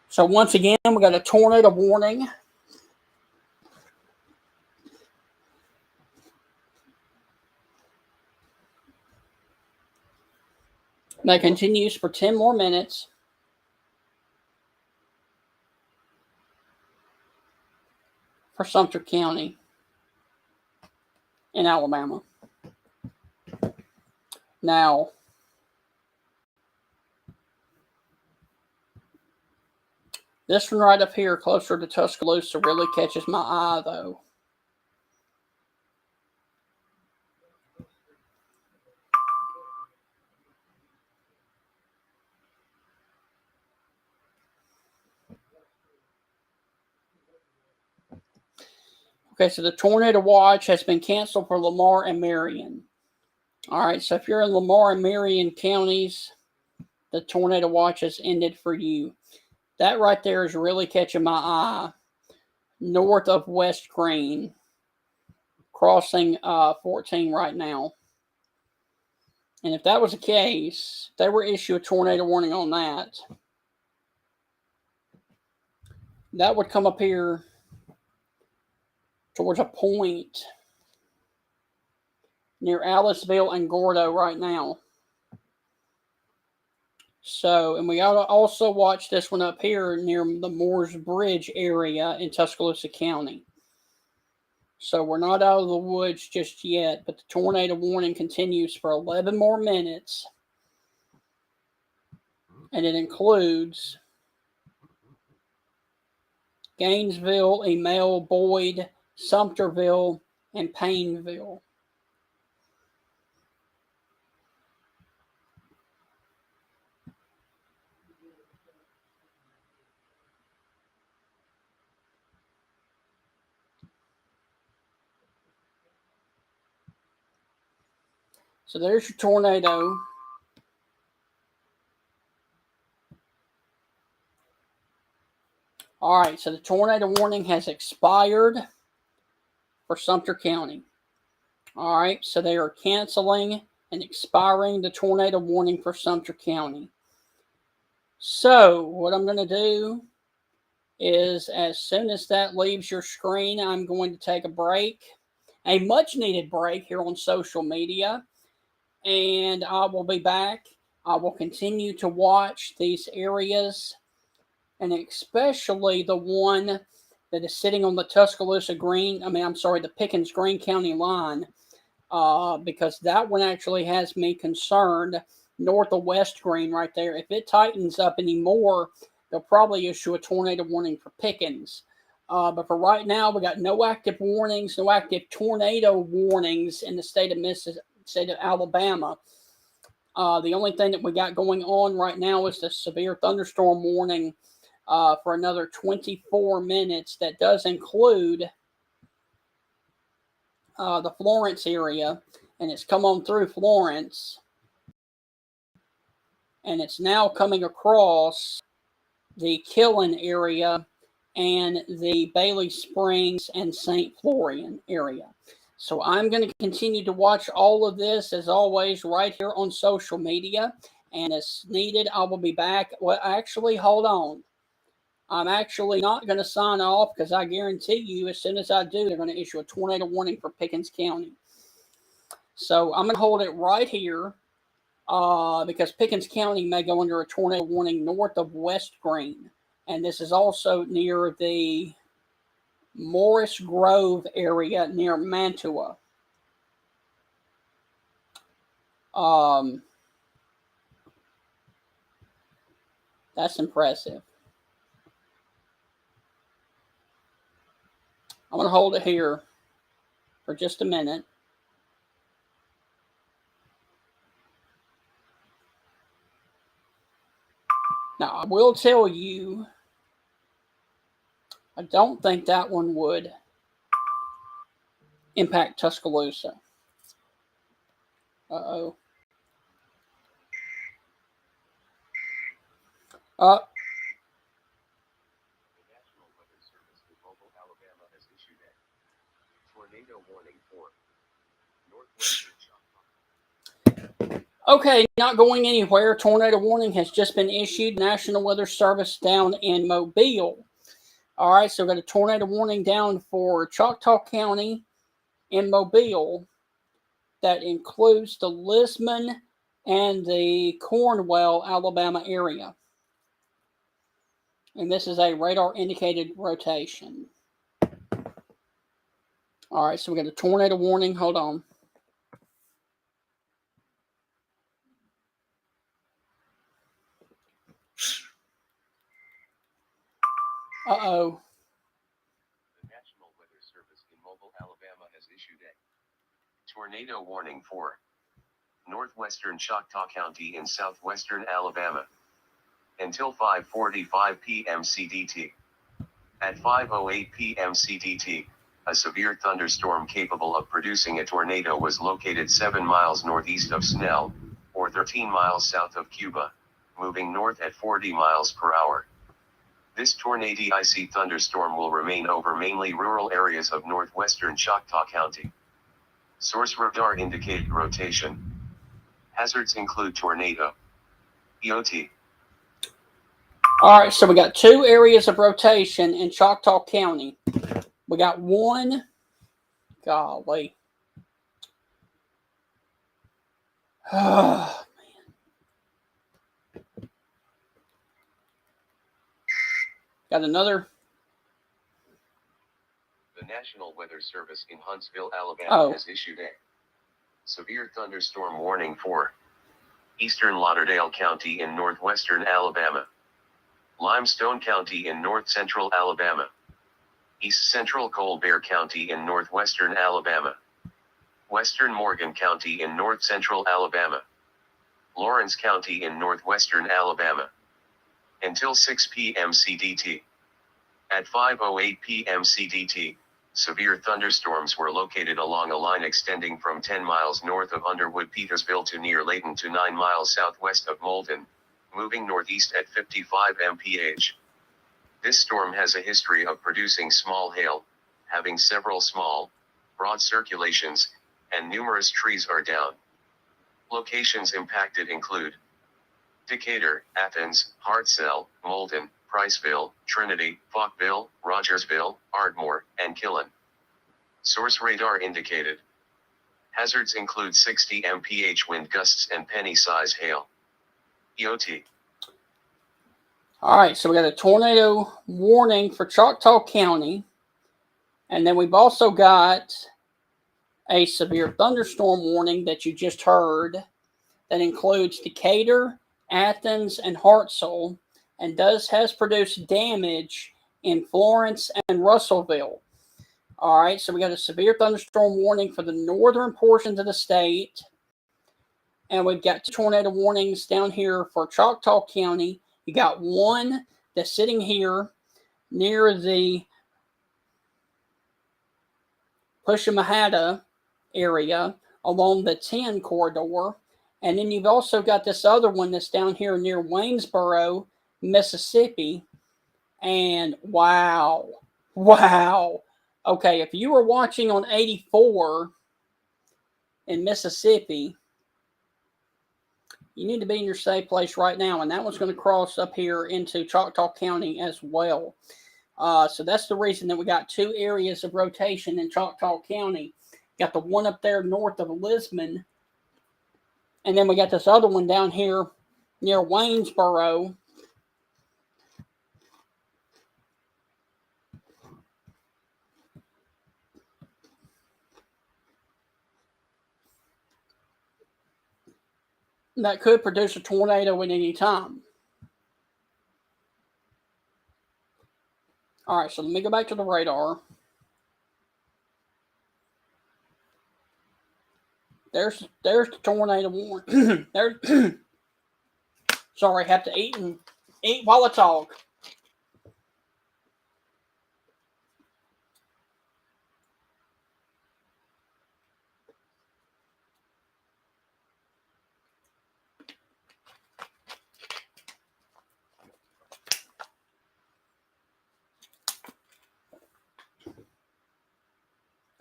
So once again, we got a tornado warning. That continues for 10 more minutes. For Sumter County in Alabama. Now, this one right up here, closer to Tuscaloosa, really catches my eye, though. Okay, so the tornado watch has been canceled for Lamar and Marion. All right, so if you're in Lamar and Marion counties, the tornado watch has ended for you. That right there is really catching my eye. North of West Green, crossing 14 right now. And if that was the case, if they were issue a tornado warning on that, that would come up here towards a point near Aliceville and Gordo right now. So, and we ought to also watch this one up here near the Moores Bridge area in Tuscaloosa County. So we're not out of the woods just yet, but the tornado warning continues for 11 more minutes. And it includes Gainesville, Email, Boyd, Sumterville, and Paineville. So there's your tornado. All right, so the tornado warning has expired for Sumter County. All right, so they are canceling and expiring the tornado warning for Sumter County. So what I'm going to do is, as soon as that leaves your screen, I'm going to take a break, a much needed break here on social media, and I will be back. I will continue to watch these areas, and especially the one that is sitting on the the Pickens Greene County line, because that one actually has me concerned, north of West Greene right there. If it tightens up anymore, they'll probably issue a tornado warning for Pickens. But for right now, we got no active warnings, no active tornado warnings in the state of Alabama. The only thing that we got going on right now is the severe thunderstorm warning for another 24 minutes. That does include the Florence area, and it's come on through Florence, and it's now coming across the Killen area and the Bailey Springs and St. Florian area. So I'm going to continue to watch all of this, as always, right here on social media. And as needed, I will be back. Well, actually, hold on. I'm actually not going to sign off, because I guarantee you, as soon as I do, they're going to issue a tornado warning for Pickens County. So I'm going to hold it right here, because Pickens County may go under a tornado warning north of West Green. And this is also near the Morris Grove area near Mantua. That's impressive. I'm going to hold it here for just a minute. Now, I will tell you, I don't think that one would impact Tuscaloosa. Uh-oh. The National Weather Service in Mobile, Alabama has issued a tornado warning for northwestern Choctaw. Okay, not going anywhere. Tornado warning has just been issued. National Weather Service down in Mobile. All right, so we've got a tornado warning down for Choctaw County in Mobile. That includes the Lisbon and the Cornwall, Alabama area. And this is a radar indicated rotation. All right, so we got a tornado warning. Hold on. Uh-oh. The National Weather Service in Mobile, Alabama has issued a tornado warning for northwestern Choctaw County in southwestern Alabama until 5:45 p.m. CDT. At 5:08 p.m. CDT, a severe thunderstorm capable of producing a tornado was located 7 miles northeast of Snell, or 13 miles south of Cuba, moving north at 40 miles per hour. This tornadic thunderstorm will remain over mainly rural areas of northwestern Choctaw County. Source radar indicated rotation. Hazards include tornado, EOT. All right, so we got 2 areas of rotation in Choctaw County. We got one. Golly. Oh, man. Got another. The National Weather Service in Huntsville, Alabama has issued a severe thunderstorm warning for eastern Lauderdale County in northwestern Alabama, Limestone County in north-central Alabama, east-central Colbert County in northwestern Alabama, western Morgan County in north-central Alabama, Lawrence County in northwestern Alabama, until 6 p.m. CDT. At 5:08 p.m. CDT, severe thunderstorms were located along a line extending from 10 miles north of Underwood-Petersville to near Layton to 9 miles southwest of Moulton, moving northeast at 55 mph. This storm has a history of producing small hail, having several small, broad circulations, and numerous trees are down. Locations impacted include Decatur, Athens, Hartselle, Moulton, Priceville, Trinity, Falkville, Rogersville, Ardmore, and Killen. Source radar indicated. Hazards include 60 mph wind gusts and penny-sized hail. EOT. All right, so we got a tornado warning for Choctaw County. And then we've also got a severe thunderstorm warning that you just heard that includes Decatur, Athens, and Hartselle, and has produced damage in Florence and Russellville. All right, so we got a severe thunderstorm warning for the northern portions of the state, And we've got 2 tornado warnings down here for Choctaw County. You got one that's sitting here near the Pushamahata area along the 10 corridor. And then you've also got this other one that's down here near Waynesboro, Mississippi. And wow. Okay, if you were watching on 84 in Mississippi, you need to be in your safe place right now. And that one's going to cross up here into Choctaw County as well. So that's the reason that we got 2 areas of rotation in Choctaw County. Got the one up there north of Lisbon. And then we got this other one down here near Waynesboro. That could produce a tornado at any time. All right, so let me go back to the radar. There's the tornado warning. Sorry, I have to eat while I talk.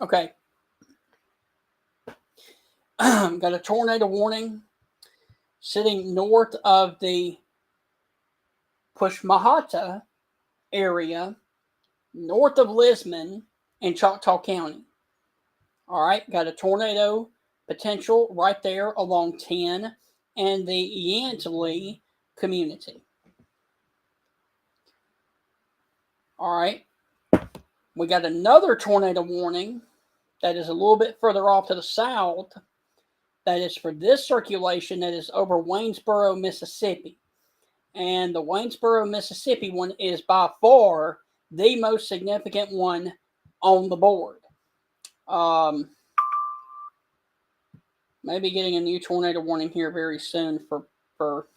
Okay. Got a tornado warning sitting north of the Pushmahata area, north of Lisbon in Choctaw County. All right, got a tornado potential right there along 10 and the Yantley community. All right, we got another tornado warning that is a little bit further off to the south. That is for this circulation that is over Waynesboro, Mississippi. And the Waynesboro, Mississippi one is by far the most significant one on the board. Maybe getting a new tornado warning here very soon for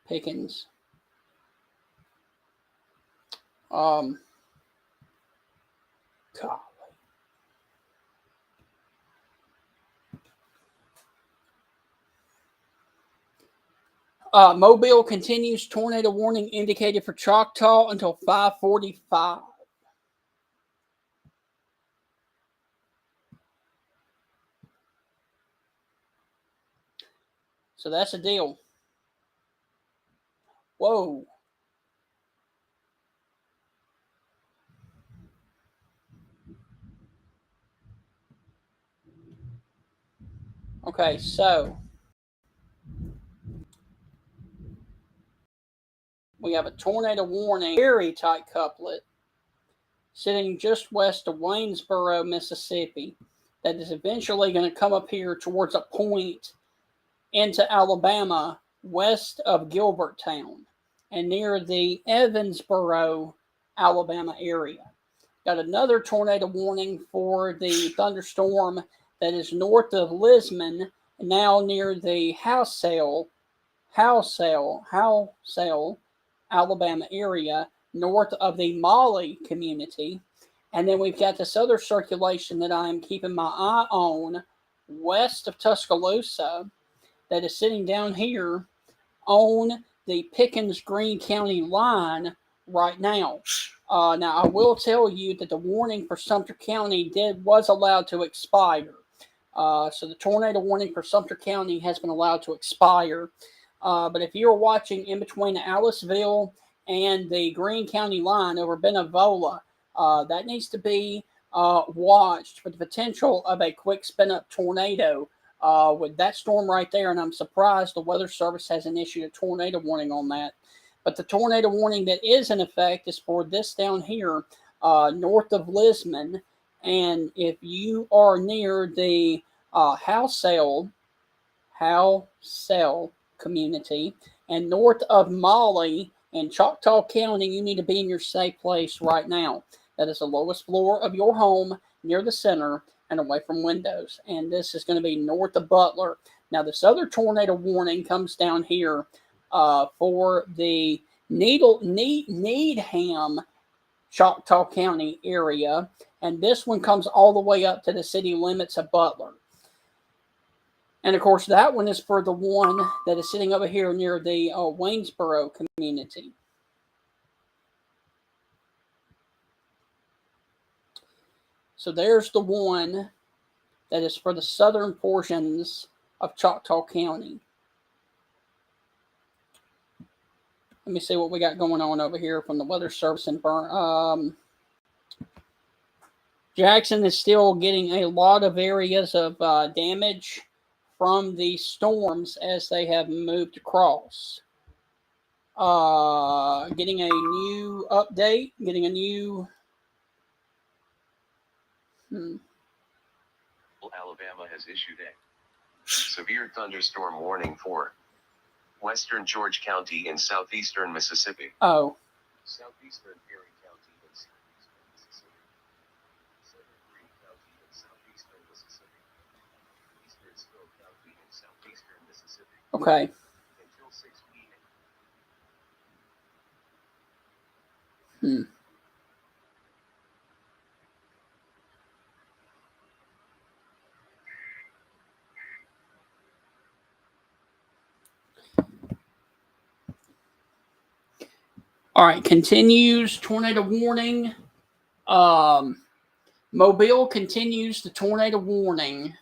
Pickens. God. Mobile continues tornado warning indicated for Choctaw until 5:45. So that's a deal. Whoa. Okay, so we have a tornado warning, very tight couplet, sitting just west of Waynesboro, Mississippi, that is eventually going to come up here towards a point into Alabama west of Gilberttown and near the Evansboro, Alabama area. Got another tornado warning for the thunderstorm that is north of Lisbon, now near the Housesale, Alabama area, north of the Molly community. And then we've got this other circulation that I'm keeping my eye on west of Tuscaloosa that is sitting down here on the Pickens Greene County line right now. Now, I will tell you that the warning for Sumter County was allowed to expire. So the tornado warning for Sumter County has been allowed to expire. But if you're watching in between Aliceville and the Greene County line over Benevola, that needs to be watched for the potential of a quick spin-up tornado with that storm right there. And I'm surprised the Weather Service hasn't issued a tornado warning on that. But the tornado warning that is in effect is for this down here, north of Lisbon. And if you are near the Housesale community and north of Molly in Choctaw County, you need to be in your safe place right now. That is the lowest floor of your home near the center and away from windows. And this is going to be north of Butler. Now, this other tornado warning comes down here for the Needham, Choctaw County area. And this one comes all the way up to the city limits of Butler. And of course, that one is for the one that is sitting over here near the Waynesboro community. So there's the one that is for the southern portions of Choctaw County. Let me see what we got going on over here from the Weather Service in Jackson is still getting a lot of areas of damage from the storms as they have moved across. Getting a new update, getting a new... Alabama has issued a severe thunderstorm warning for western George County and southeastern Mississippi. Oh. Southeastern Perry County and southeastern Mississippi. Southern Green County and southeastern Mississippi. Eastern Stroke County and southeastern Mississippi. Okay. Until 6 p.m. All right, continues tornado warning. Mobile continues the tornado warning.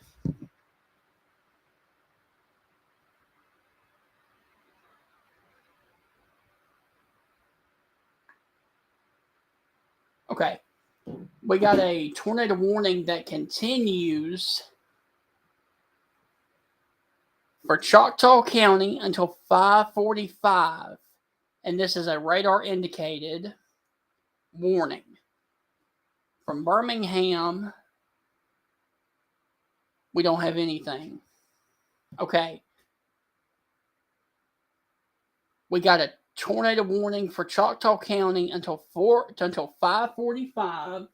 Okay, we got a tornado warning that continues for Choctaw County until 5:45. And this is a radar indicated warning. From Birmingham, we don't have anything. Okay. We got a tornado warning for Choctaw County until 5:45.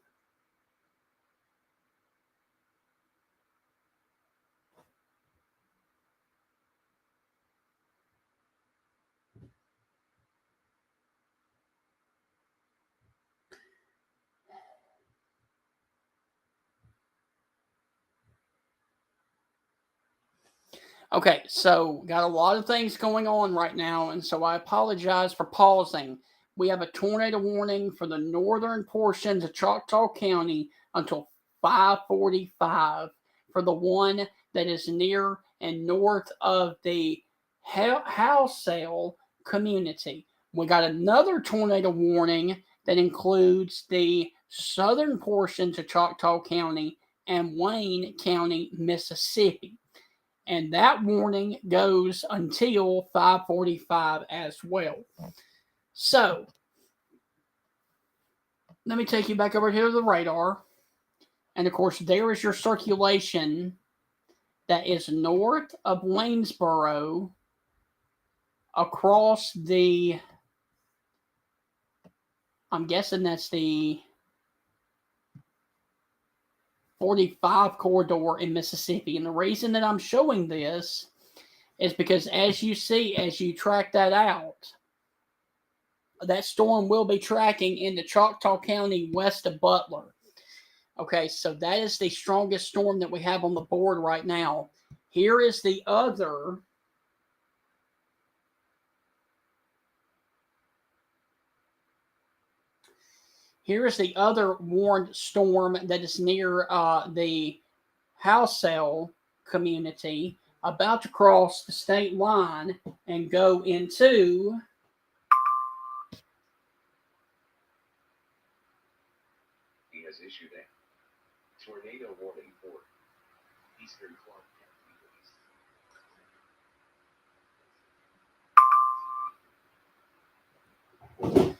Okay, so got a lot of things going on right now, and so I apologize for pausing. We have a tornado warning for the northern portions of Choctaw County until 5:45 for the one that is near and north of the house sale community. We got another tornado warning that includes the southern portions of Choctaw County and Wayne County, Mississippi. And that warning goes until 5:45 as well. So, let me take you back over here to the radar. And of course, there is your circulation that is north of Waynesboro across the, I'm guessing that's the 45 corridor in Mississippi. And the reason that I'm showing this is because as you see, as you track that out, that storm will be tracking into Choctaw County west of Butler. Okay, so that is the strongest storm that we have on the board right now. Here is the other warned storm that is near the house sale community, about to cross the state line and go into He has issued a tornado warning for eastern Clark County.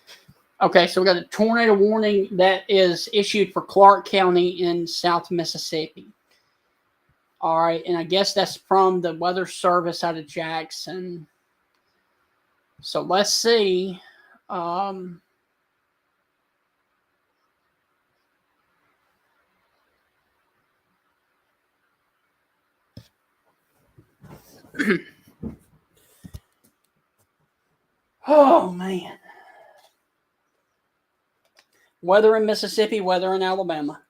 Okay, so we got a tornado warning that is issued for Clark County in South Mississippi. All right, and I guess that's from the Weather Service out of Jackson. So let's see. Oh, man. Weather in Mississippi, weather in Alabama.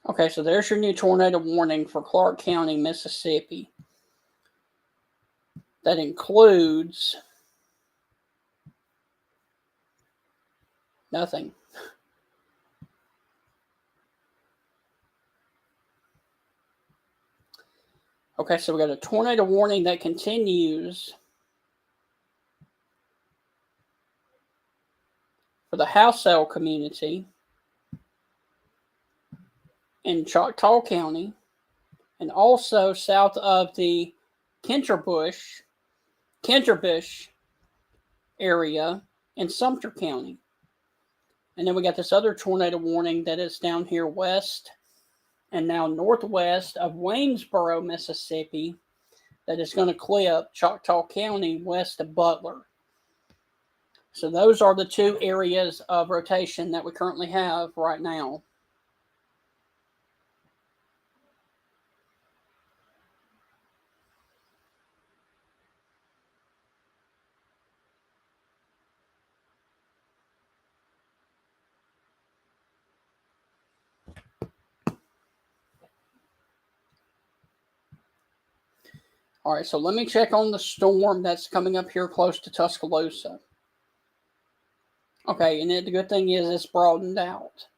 Okay, so there's your new tornado warning for Clark County, Mississippi. That includes nothing. Okay, so we got a tornado warning that continues for the house sale community in Choctaw County, and also south of the Kenterbush area in Sumter County. And then we got this other tornado warning that is down here west and now northwest of Waynesboro, Mississippi, that is going to clip Choctaw County west of Butler. So those are the two areas of rotation that we currently have right now. All right, so let me check on the storm that's coming up here close to Tuscaloosa. Okay, and the good thing is it's broadened out.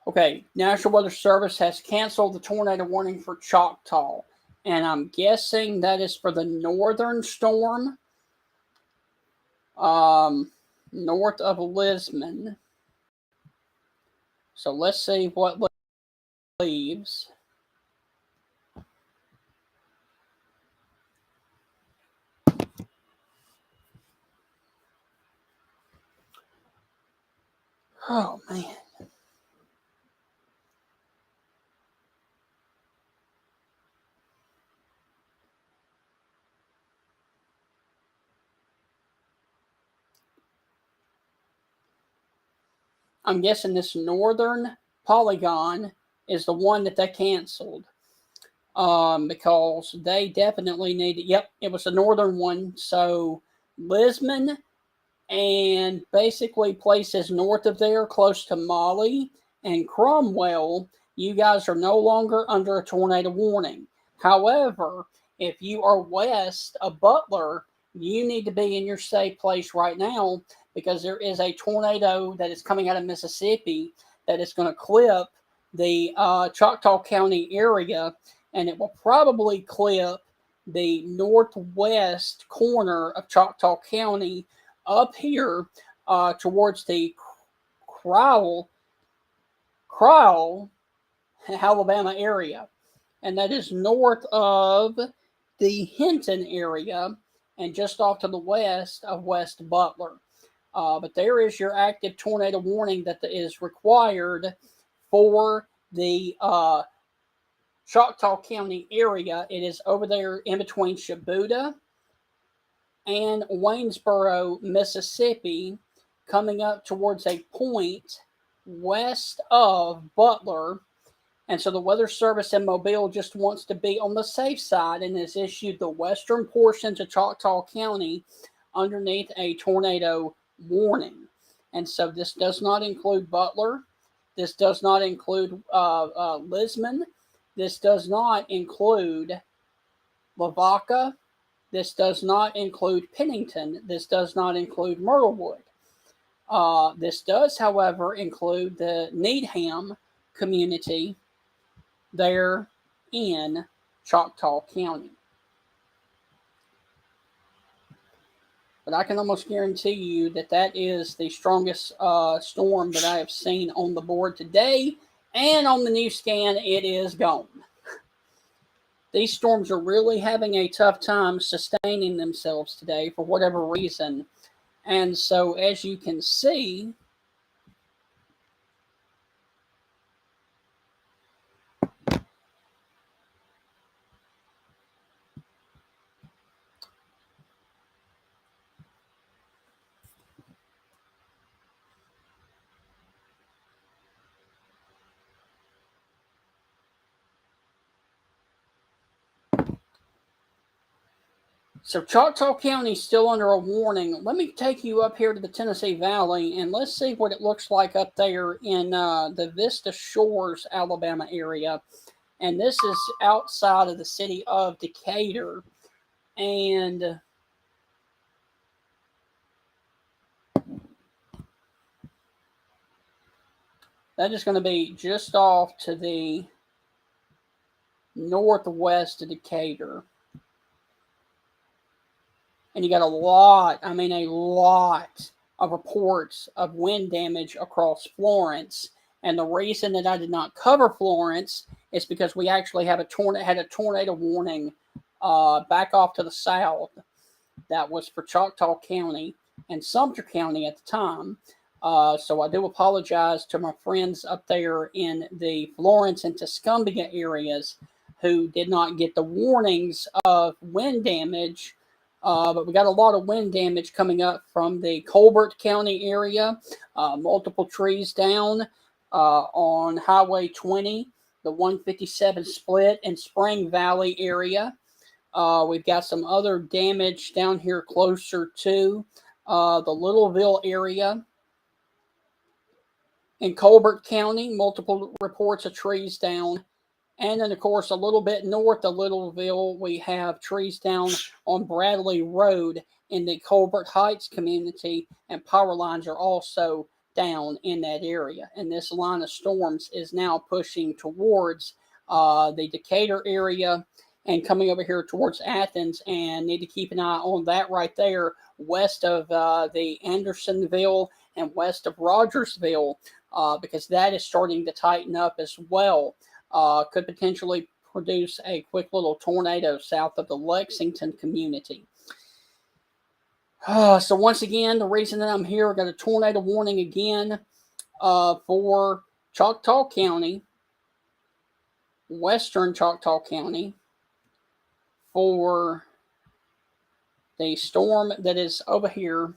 Okay, National Weather Service has canceled the tornado warning for Choctaw. And I'm guessing that is for the northern storm north of Lisbon. So let's see what leaves. Oh, man. I'm guessing this northern polygon is the one that they canceled. Because they definitely needed, yep, it was the northern one. So Lisbon and basically places north of there, close to Molly and Cromwell, you guys are no longer under a tornado warning. However, if you are west of Butler, you need to be in your safe place right now, because there is a tornado that is coming out of Mississippi that is going to clip the Choctaw County area, and it will probably clip the northwest corner of Choctaw County up here towards the Crowell, Alabama area. And that is north of the Hinton area and just off to the west of West Butler. But there is your active tornado warning that is required for the Choctaw County area. It is over there in between Shabuda and Waynesboro, Mississippi, coming up towards a point west of Butler. And so the Weather Service in Mobile just wants to be on the safe side and has issued the western portions of Choctaw County underneath a tornado warning. And so this does not include Butler. This does not include Lisbon. This does not include Lavaca. This does not include Pennington. This does not include Myrtlewood. This does, however, include the Needham community there in Choctaw County. But I can almost guarantee you that that is the strongest storm that I have seen on the board today. And on the new scan, it is gone. These storms are really having a tough time sustaining themselves today for whatever reason. And so, as you can see, so Choctaw County is still under a warning. Let me take you up here to the Tennessee Valley and let's see what it looks like up there in the Vista Shores, Alabama area. And this is outside of the city of Decatur. And that is going to be just off to the northwest of Decatur. And you got a lot of reports of wind damage across Florence. And the reason that I did not cover Florence is because we actually had a tornado warning back off to the south that was for Choctaw County and Sumter County at the time. So I do apologize to my friends up there in the Florence and Tuscumbia areas who did not get the warnings of wind damage. But we got a lot of wind damage coming up from the Colbert County area, multiple trees down on Highway 20, the 157 split in Spring Valley area. We've got some other damage down here closer to the Littleville area. In Colbert County, multiple reports of trees down. And then, of course, a little bit north of Littleville, we have trees down on Bradley Road in the Colbert Heights community, and power lines are also down in that area. And this line of storms is now pushing towards the Decatur area and coming over here towards Athens, and need to keep an eye on that right there west of the Andersonville and west of Rogersville, because that is starting to tighten up as well. Could potentially produce a quick little tornado south of the Lexington community. So once again, the reason that I'm here, I got a tornado warning again for Choctaw County, western Choctaw County, for the storm that is over here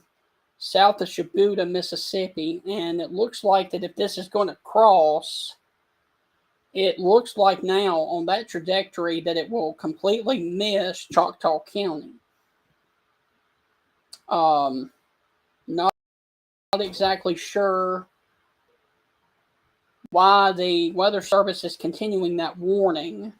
south of Shibuda, Mississippi. And it looks like that if this is going to cross, it looks like now on that trajectory that it will completely miss Choctaw County. Not exactly sure why the Weather Service is continuing that warning.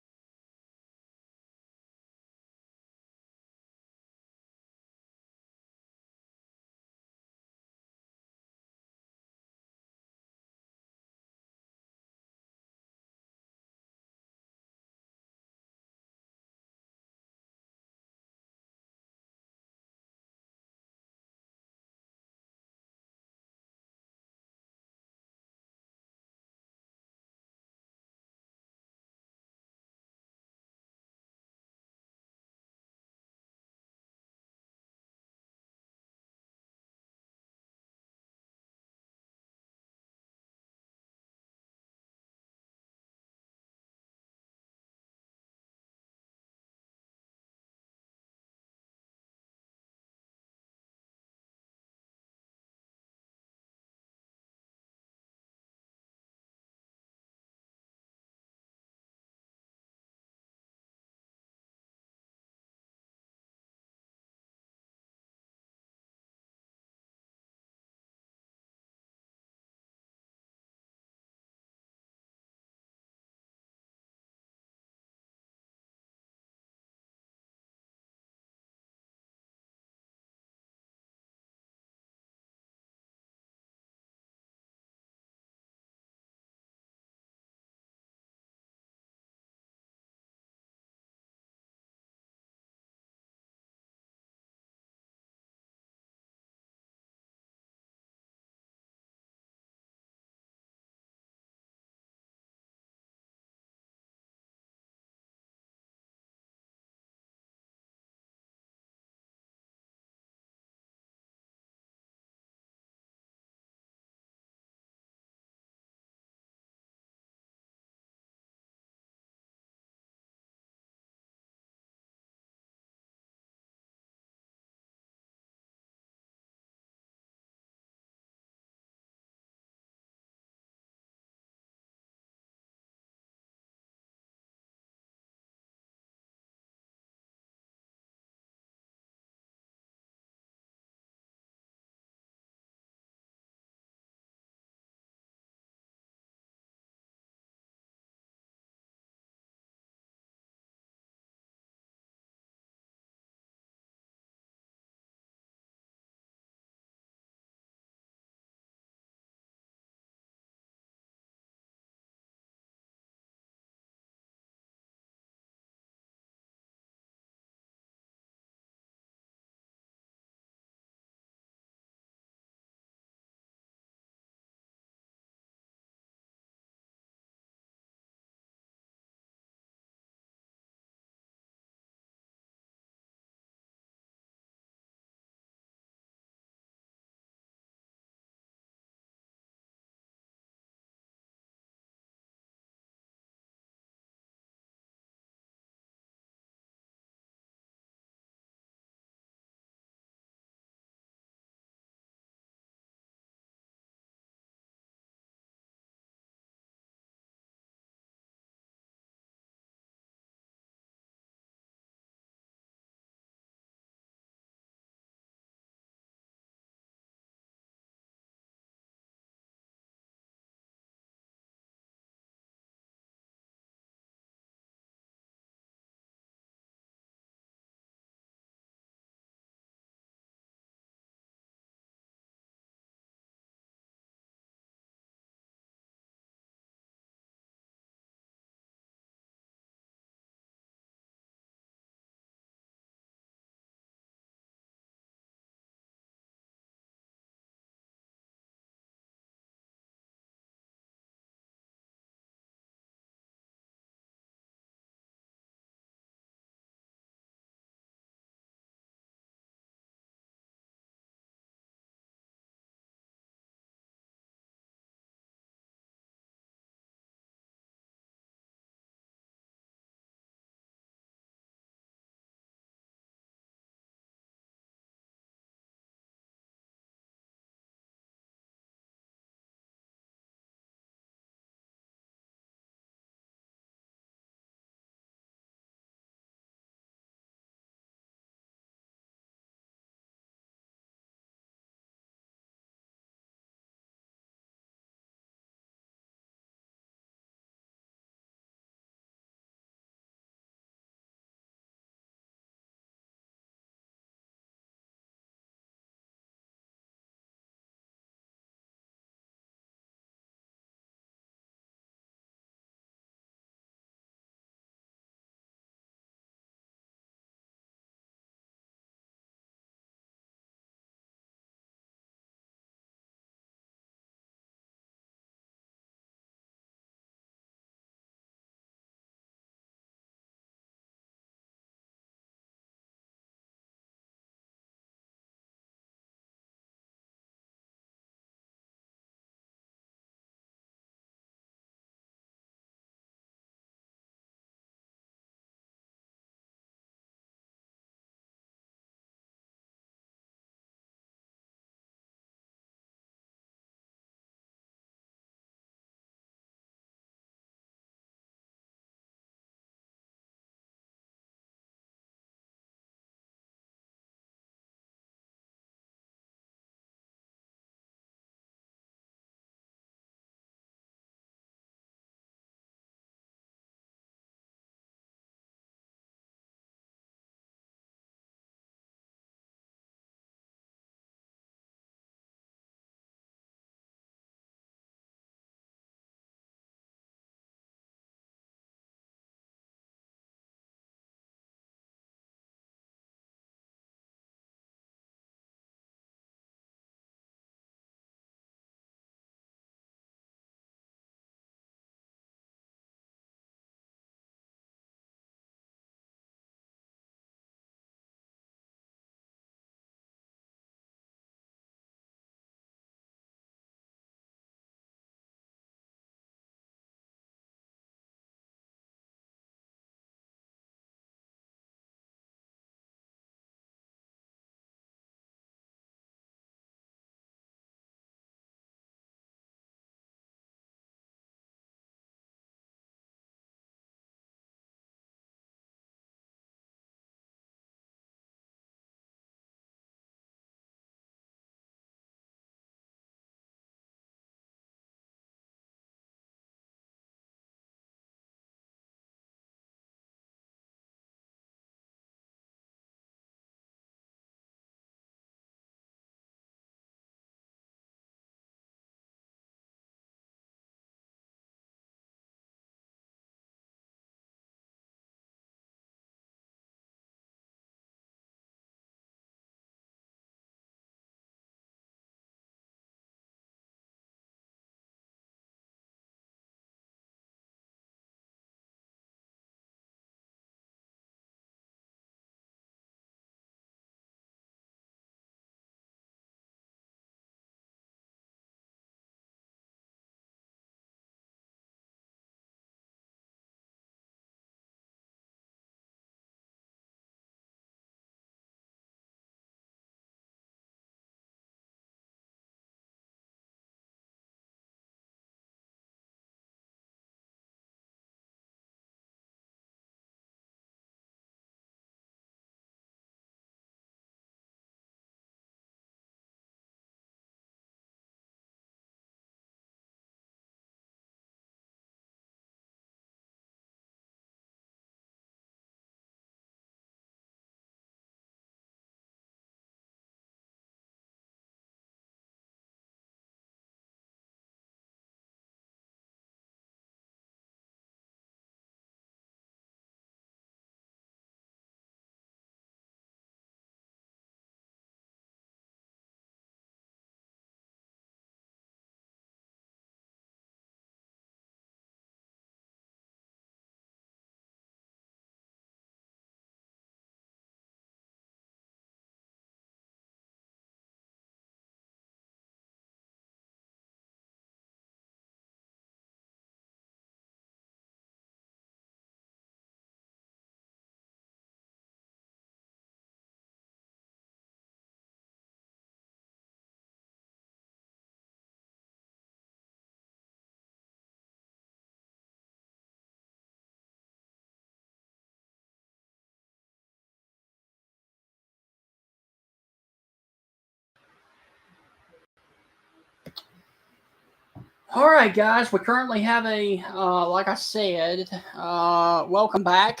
All right, guys, we currently have like I said, welcome back.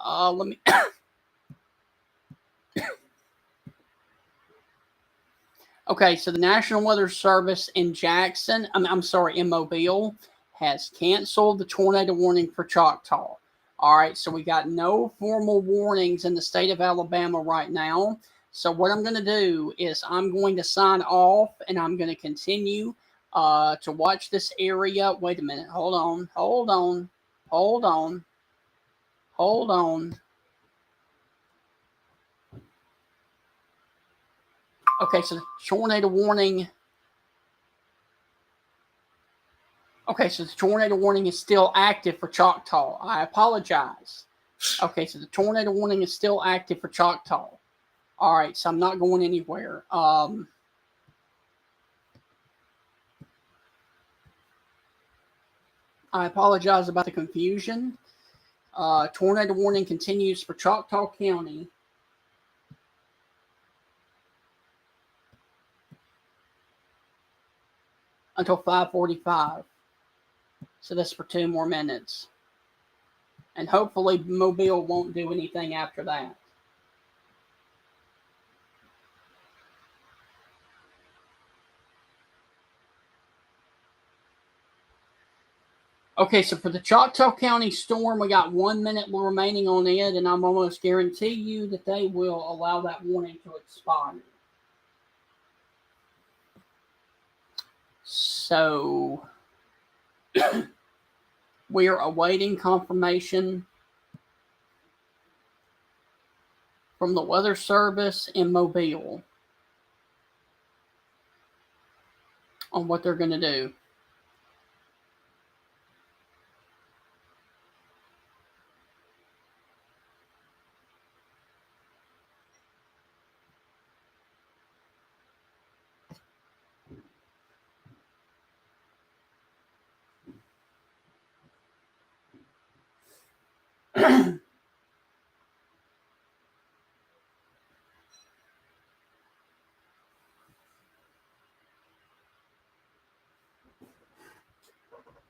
Let me. Okay, so the National Weather Service in Jackson, I'm sorry, in Mobile, has canceled the tornado warning for Choctaw. All right, so we got no formal warnings in the state of Alabama right now. So what I'm going to do is I'm going to sign off and I'm going to continue to watch this area. Wait a minute. Hold on. Hold on. Hold on. Hold on. Okay, so the tornado warning. Okay, so the tornado warning is still active for Choctaw. I apologize. Okay, so the tornado warning is still active for Choctaw. All right, so I'm not going anywhere. I apologize about the confusion. Tornado warning continues for Choctaw County until 5:45. So that's for 2 more minutes. And hopefully Mobile won't do anything after that. Okay, so for the Choctaw County storm, we got 1 minute remaining on it, and I'm almost guarantee you that they will allow that warning to expire. So we are awaiting confirmation from the Weather Service in Mobile on what they're going to do.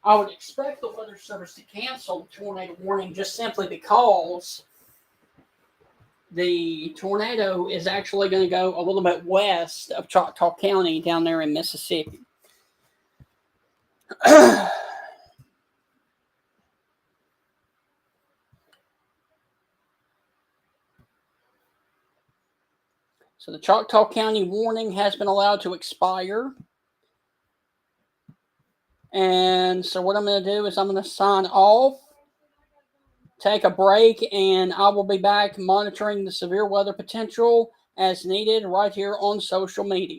I would expect the Weather Service to cancel the tornado warning just simply because the tornado is actually going to go a little bit west of Choctaw County down there in Mississippi. So the Choctaw County warning has been allowed to expire. And so what I'm going to do is I'm going to sign off, take a break, and I will be back monitoring the severe weather potential as needed right here on social media.